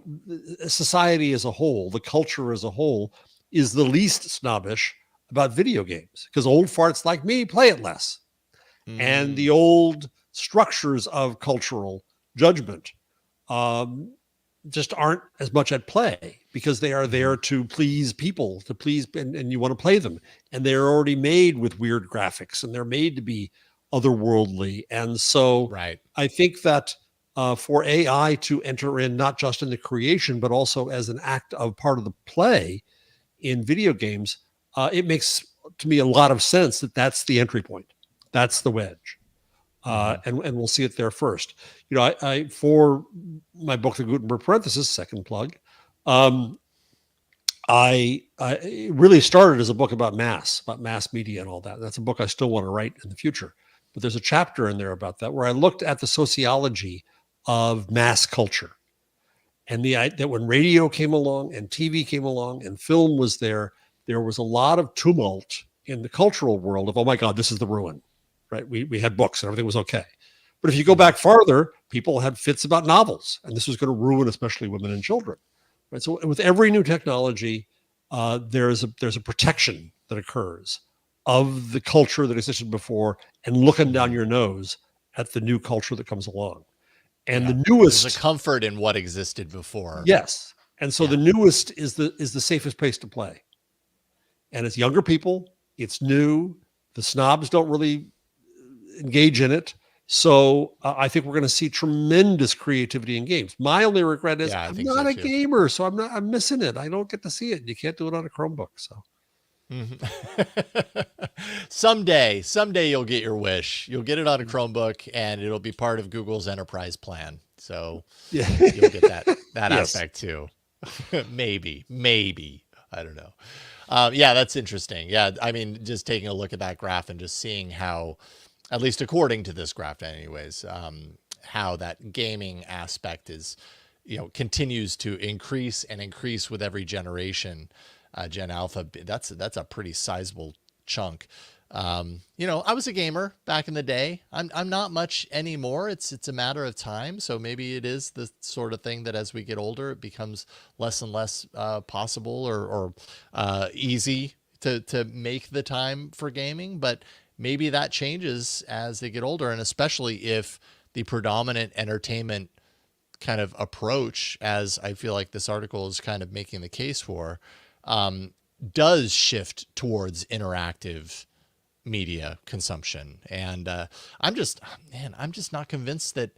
society as a whole, the culture as a whole, is the least snobbish about video games because old farts like me play it less, and the old structures of cultural judgment just aren't as much at play because they are there to please people, and you want to play them, and they're already made with weird graphics, and they're made to be otherworldly. And so I think that for AI to enter in, not just in the creation, but also as an act of part of the play in video games, it makes to me a lot of sense that that's the entry point. That's the wedge. And we'll see it there first. You know, I for my book, The Gutenberg Parenthesis, second plug, I it really started as a book about mass media and all that. That's a book I still want to write in the future. But there's a chapter in there about that where I looked at the sociology of mass culture, and that when radio came along and TV came along and film was there was a lot of tumult in the cultural world of, oh my God, this is the ruin, right? We had books and everything was okay. But if you go back farther, people had fits about novels, and this was going to ruin especially women and children, right? So with every new technology, there's a protection that occurs of the culture that existed before and looking down your nose at the new culture that comes along. And the newest, there's a comfort in what existed before. Yes. And so the newest is the safest place to play. And it's younger people, it's new. The snobs don't really engage in it. So I think we're going to see tremendous creativity in games. My only regret is I'm not a gamer, so I'm missing it. I don't get to see it. You can't do it on a Chromebook. So someday you'll get your wish. You'll get it on a Chromebook, and it'll be part of Google's enterprise plan. So you'll get that aspect too. maybe I don't know. That's interesting. Yeah, I mean, just taking a look at that graph and just seeing how, at least according to this graph, anyways, how that gaming aspect is, continues to increase and increase with every generation. Gen Alpha, that's a pretty sizable chunk. I was a gamer back in the day. I'm not much anymore. It's a matter of time. So maybe it is the sort of thing that as we get older, it becomes less and less possible or easy to make the time for gaming. But maybe that changes as they get older, and especially if the predominant entertainment kind of approach, as I feel like this article is kind of making the case for, does shift towards interactive media consumption. And I'm just not convinced that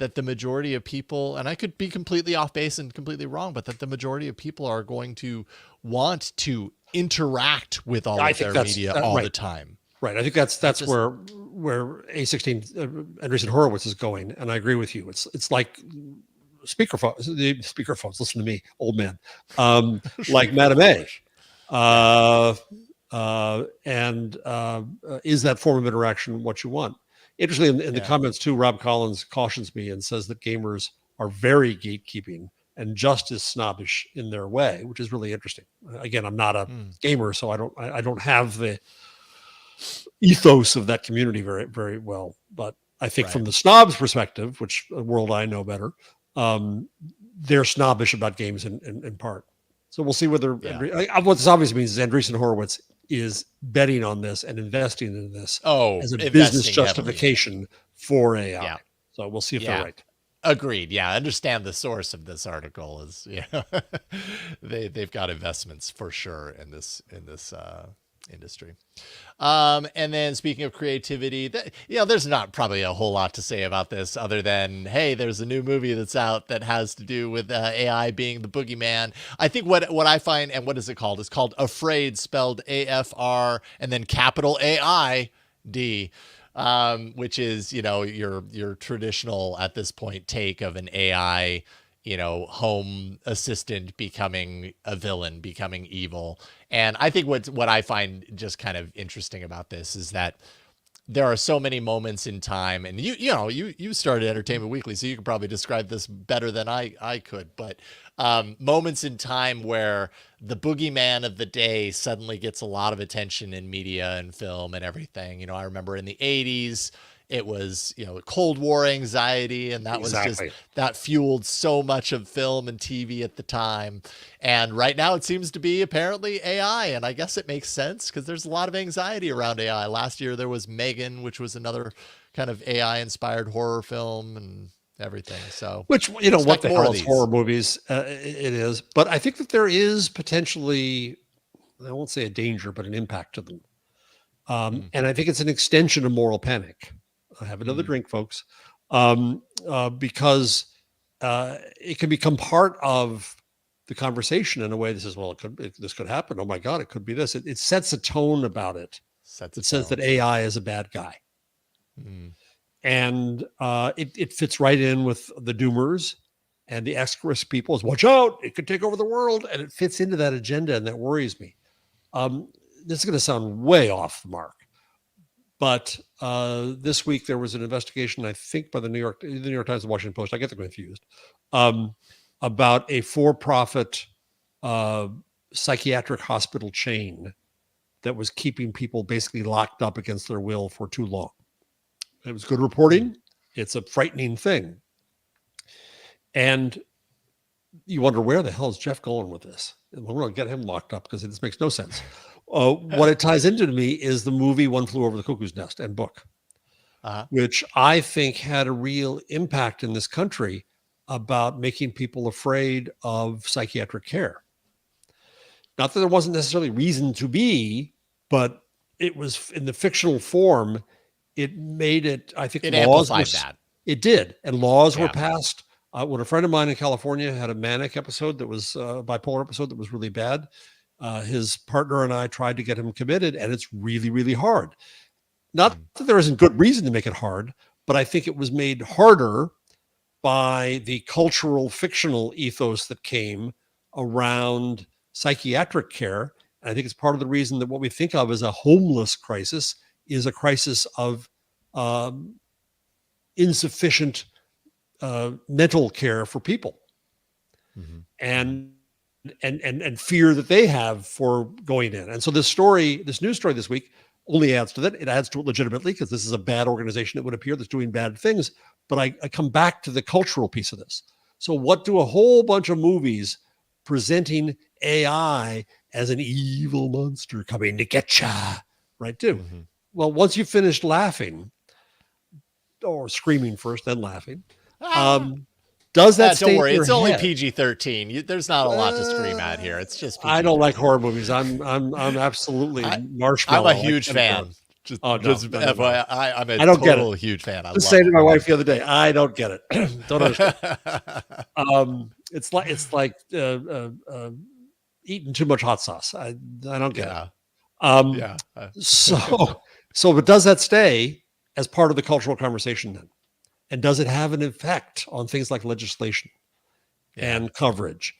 that the majority of people, and I could be completely off base and completely wrong, but that the majority of people are going to want to interact with all I of think their media all right. the time. Right. I think that's where A16 Andreessen Horowitz is going, and I agree with you. It's like speakerphones. Listen to me, old man. Like Madame A. Is that form of interaction what you want? Interestingly, in the comments too, Rob Collins cautions me and says that gamers are very gatekeeping and just as snobbish in their way, which is really interesting. Again, I'm not a gamer, so I don't have the ethos of that community very, very well. But I think from the snob's perspective, which a world I know better, they're snobbish about games in part. So we'll see whether what this obviously means is Andreessen Horowitz is betting on this and investing in this as a business justification for AI. Yeah. So we'll see if they're right. Agreed. Yeah, I understand the source of this article is they've got investments for sure in this industry. And then speaking of creativity, there's not probably a whole lot to say about this other than, hey, there's a new movie that's out that has to do with AI being the boogeyman. I think what I find, and what is it called? It's called Afraid, spelled AFR and then capital AID. Which is, your traditional at this point take of an AI, home assistant becoming a villain, becoming evil. And I think what I find just kind of interesting about this is that there are so many moments in time, and you started Entertainment Weekly, so you could probably describe this better than I could, but moments in time where the boogeyman of the day suddenly gets a lot of attention in media and film and everything. I remember in the 80s, it was, Cold War anxiety, and that was just, that fueled so much of film and TV at the time. And right now it seems to be apparently AI, and I guess it makes sense because there's a lot of anxiety around AI. Last year there was Megan, which was another kind of AI inspired horror film and everything. So, which, what the hell is horror movies? It is, but I think that there is potentially, I won't say a danger, but an impact to them. And I think it's an extension of moral panic. Have another drink, folks, because it can become part of the conversation in a way that says, well, this could happen. Oh my God, it could be this. It sets a tone about it. It says that AI is a bad guy. And it fits right in with the doomers and the X-risk people is, watch out, it could take over the world. And it fits into that agenda, and that worries me. This is going to sound way off the mark. But this week there was an investigation, I think, by the New York Times and the Washington Post. I get them confused, about a for-profit psychiatric hospital chain that was keeping people basically locked up against their will for too long. It was good reporting. It's a frightening thing. And you wonder, where the hell is Jeff going with this? We're going to get him locked up because this makes no sense. What it ties into to me is the movie One Flew Over the Cuckoo's Nest and book, which I think had a real impact in this country about making people afraid of psychiatric care. Not that there wasn't necessarily reason to be, but it was in the fictional form. It made it, I think, it amplified that. It did. And laws were passed. When a friend of mine in California had a manic episode that was a bipolar episode that was really bad, his partner and I tried to get him committed, and it's really, really hard. Not that there isn't good reason to make it hard, but I think it was made harder by the cultural fictional ethos that came around psychiatric care. And I think it's part of the reason that what we think of as a homeless crisis is a crisis of insufficient mental care for people, and fear that they have for going in. And so this news story this week only adds to that. It adds to it legitimately because this is a bad organization, it would appear, that's doing bad things. But I come back to the cultural piece of this. So what do a whole bunch of movies presenting AI as an evil monster coming to get ya, right, do? Well, once you finished laughing, or screaming first, then laughing, does that stay don't worry, it's only head? PG-13. There's not a lot to scream at here. It's just PG-13. I don't like horror movies. I'm absolutely marshmallow. I'm a huge fan. Oh, no, just no, no, no. FYI, I'm a I don't get total huge fan. I was love saying to it. my wife the other day, I don't get it. Don't understand. It's like eating too much hot sauce. I don't get Yeah. it. Yeah. But does that stay as part of the cultural conversation then? And does it have an effect on things like legislation and coverage?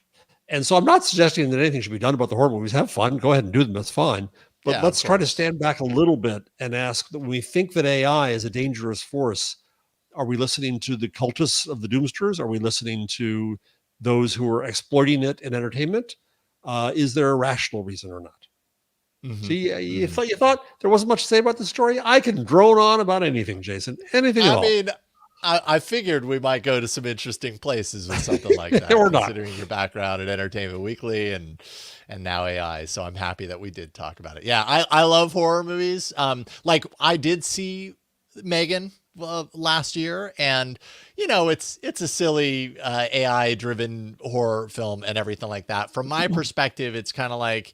And so I'm not suggesting that anything should be done about the horror movies. Have fun. Go ahead and do them. That's fine. But Yeah, let's of try to course. stand back a little bit and ask that when we think that AI is a dangerous force, are we listening to the cultists of the doomsters? Are we listening to those who are exploiting it in entertainment? Is there a rational reason or not? Mhm. See, you thought there wasn't much to say about the story? I can drone on about anything, Jason. Anything at I all. mean, I figured we might go to some interesting places with something like that, Or not. considering your background at Entertainment Weekly and now AI. So I'm happy that we did talk about it. Yeah, I love horror movies. Like I did see Megan last year, and it's a silly AI driven horror film and everything like that. From my perspective, it's kind of like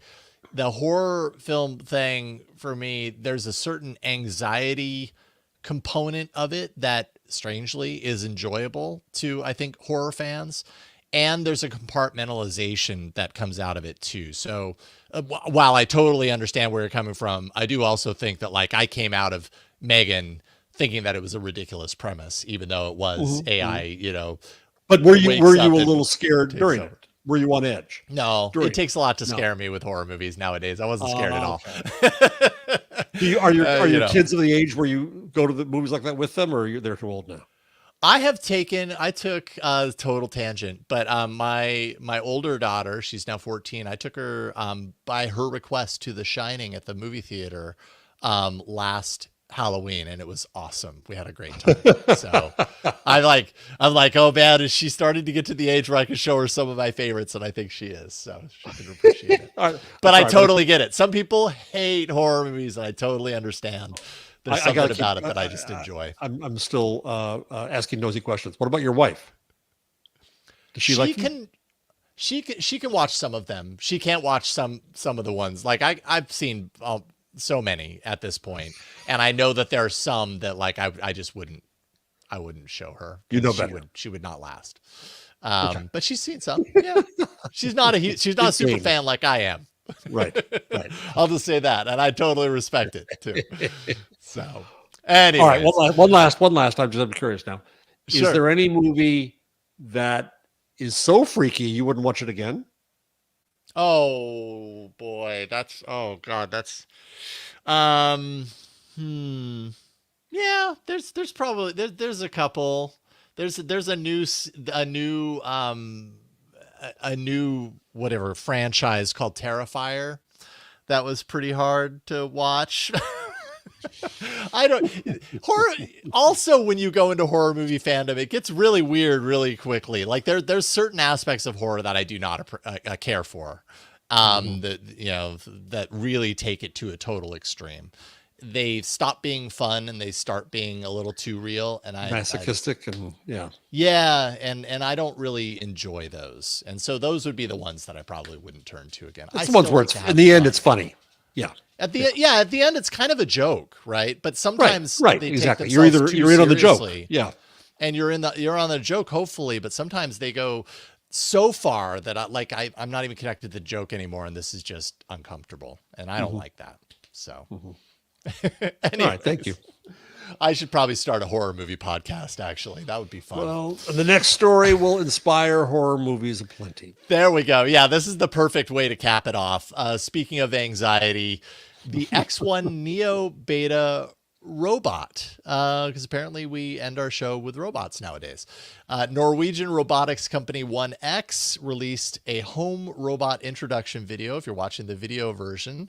the horror film thing for me. There's a certain anxiety component of it that strangely is enjoyable to, I think, horror fans. And there's a compartmentalization that comes out of it too. So while I totally understand where you're coming from, I do also think that like I came out of Megan thinking that it was a ridiculous premise, even though it was AI, But were you a wakes up little and scared takes during over. it? Were you on edge? No, During it takes a lot to No. scare me with horror movies nowadays. I wasn't scared at all. Are your you know. kids of the age where you go to the movies like that with them, or they're too old now? I took a total tangent, but my older daughter, she's now 14. I took her by her request to The Shining at the movie theater last Halloween, and it was awesome. We had a great time. So I'm like, oh man, is she starting to get to the age where I can show her some of my favorites? And I think she is. So she can appreciate it. But I totally get it. Some people hate horror movies, and I totally understand. There's something about it that I just enjoy. I'm still asking nosy questions. What about your wife? Does she like them? She can watch some of them. She can't watch some of the ones. Like I've seen so many at this point, and I know that there are some that like I just wouldn't show her. Better. She would not last. But she's seen some. Yeah, she's not a super fan like I am. Right. I'll just say that, and I totally respect it too. So, anyway, all right. One last. I'm curious now. Sure. Is there any movie that is so freaky you wouldn't watch it again? Oh boy, that's yeah, there's probably there's a couple. There's a new whatever franchise called Terrifier that was pretty hard to watch. Horror. Also, when you go into horror movie fandom, it gets really weird really quickly. Like there's certain aspects of horror that I do not care for. That really take it to a total extreme. They stop being fun and they start being a little too real, and masochistic and I don't really enjoy those. And so those would be the ones that I probably wouldn't turn to again. It's the ones where in the end it's funny. Yeah. At the end it's kind of a joke, right? But sometimes right, they exactly. Take You're in on the joke. Yeah. And you're on the joke, hopefully, but sometimes they go so far that I'm not even connected to the joke anymore, and this is just uncomfortable, and I don't like that. So, all right, thank you. I should probably start a horror movie podcast. Actually, that would be fun. Well, the next story will inspire horror movies aplenty. There we go. Yeah, this is the perfect way to cap it off. Speaking of anxiety, the X1 Neo Beta robot, because apparently we end our show with robots nowadays. Norwegian robotics company 1X released a home robot introduction video. If you're watching the video version,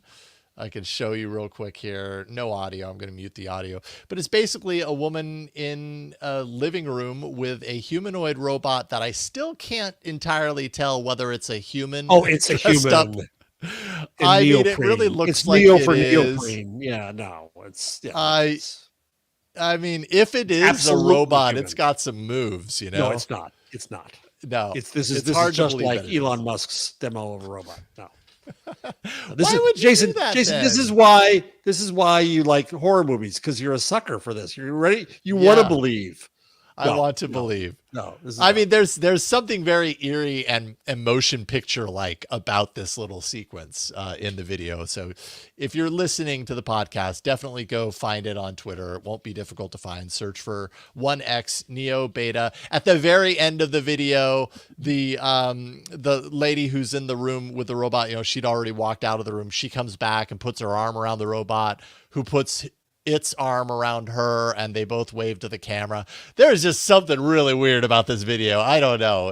I can show you real quick here. No audio. I'm going to mute the audio. But it's basically a woman in a living room with a humanoid robot that I still can't entirely tell whether it's a human. Oh, it's a human. I mean, it really looks it's like Neo it for is. Neoprene. Yeah, no, it's. Yeah, I mean, if it is absolutely a robot, human. it's got some moves, you know. No, it's not. It's not. No, This is hard to just believe like that it is. Elon Musk's demo of a robot. No. This Why is would you Jason. do that Jason, then? this is why you like horror movies, because you're a sucker for this. You're ready. You want to believe. I want to believe. No, this is I mean, there's something very eerie and motion picture like about this little sequence in the video. So if you're listening to the podcast, definitely go find it on Twitter. It won't be difficult to find. Search for 1X Neo Beta. At the very end of the video, the lady who's in the room with the robot, she'd already walked out of the room. She comes back and puts her arm around the robot, who puts its arm around her, and they both wave to the camera. There's just something really weird about this video. I don't know.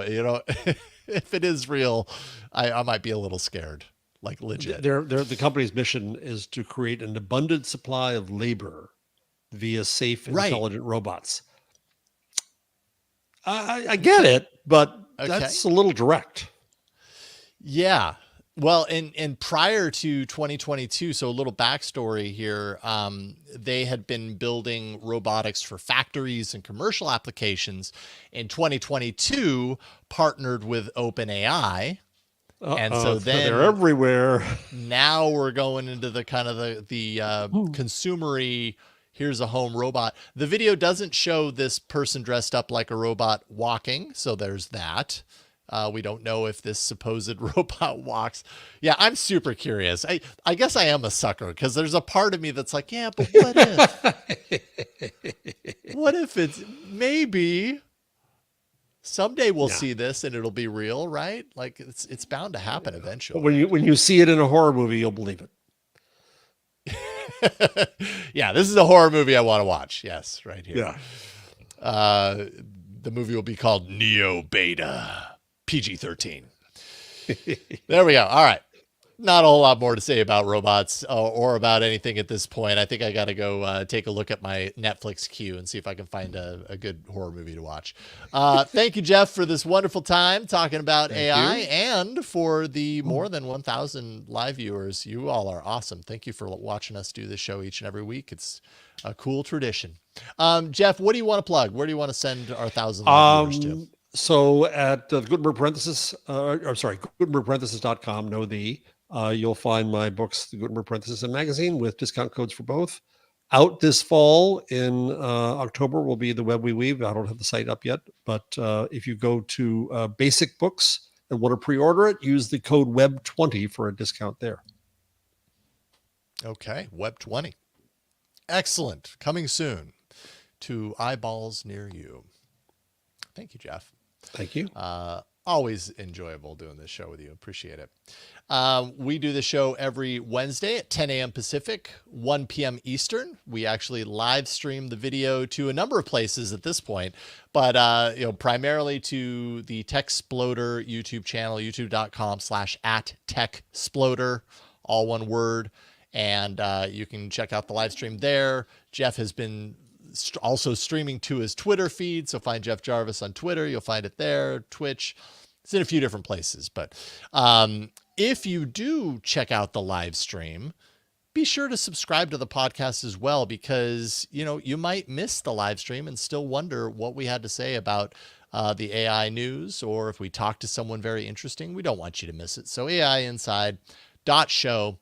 If it is real, I might be a little scared, like legit. the company's mission is to create an abundant supply of labor via safe, intelligent robots. I get it, but that's a little direct. Yeah. Well, and prior to 2022, so a little backstory here, they had been building robotics for factories and commercial applications. In 2022, partnered with OpenAI. And so then they're everywhere. Now we're going into the kind of the consumery, here's a home robot. The video doesn't show this person dressed up like a robot walking, so there's that. We don't know if this supposed robot walks. Yeah, I'm super curious. I guess I am a sucker, because there's a part of me that's like, yeah, but what if? What if it's maybe someday we'll see this and it'll be real, right? Like it's bound to happen eventually. But when you see it in a horror movie, you'll believe it. Yeah, this is a horror movie I want to watch. Yes, right here. Yeah. The movie will be called Neo Beta. PG-13. There we go. All right. Not a whole lot more to say about robots or about anything at this point. I think I got to go take a look at my Netflix queue and see if I can find a good horror movie to watch. Thank you, Jeff, for this wonderful time talking about AI and for the more than 1,000 live viewers. You all are awesome. Thank you for watching us do this show each and every week. It's a cool tradition. Jeff, what do you want to plug? Where do you want to send our 1,000 live viewers to? So at Gutenberg Parenthesis, Gutenbergparenthesis.com, you'll find my books, the Gutenberg Parenthesis and magazine, with discount codes for both. Out this fall in October will be the Web We Weave. I don't have the site up yet, but if you go to Basic Books and want to pre-order it, use the code WEB20 for a discount there. Okay, WEB20. Excellent. Coming soon to eyeballs near you. Thank you, Jeff. Thank you. Always enjoyable doing this show with you. Appreciate it. We do the show every Wednesday at 10 a.m. Pacific, 1 p.m. Eastern. We actually live stream the video to a number of places at this point, but primarily to the TechSploder YouTube channel, youtube.com/@TechSploder, all one word. And you can check out the live stream there. Jeff has been also streaming to his Twitter feed. So find Jeff Jarvis on Twitter. You'll find it there. Twitch. It's in a few different places. But if you do check out the live stream, be sure to subscribe to the podcast as well, because, you might miss the live stream and still wonder what we had to say about the AI news, or if we talked to someone very interesting. We don't want you to miss it. So AIinside.show.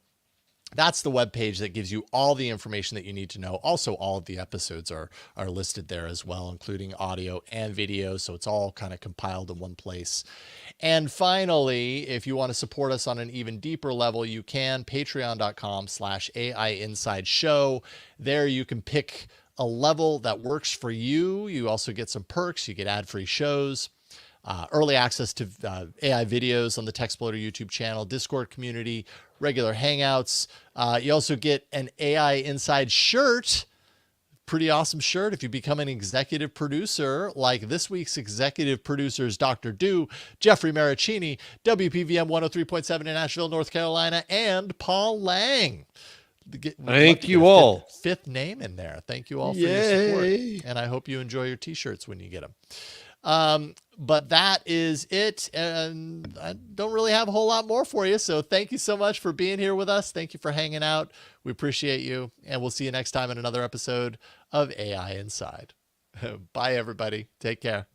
That's the webpage that gives you all the information that you need to know. Also, all of the episodes are listed there as well, including audio and video. So it's all kind of compiled in one place. And finally, if you want to support us on an even deeper level, you can patreon.com/AIinsideshow. There you can pick a level that works for you. You also get some perks. You get ad-free shows. Early access to AI videos on the TechSploder YouTube channel, Discord community, regular hangouts. You also get an AI Inside shirt, pretty awesome shirt. If you become an executive producer, like this week's executive producers, Dr. Do, Jeffrey Maricini, WPVM 103.7 in Nashville, North Carolina, and Paul Lang. Thank you all. Fifth name in there. Thank you all for your support. And I hope you enjoy your t-shirts when you get them. But that is it. And I don't really have a whole lot more for you. So thank you so much for being here with us. Thank you for hanging out. We appreciate you. And we'll see you next time in another episode of AI Inside. Bye, everybody. Take care.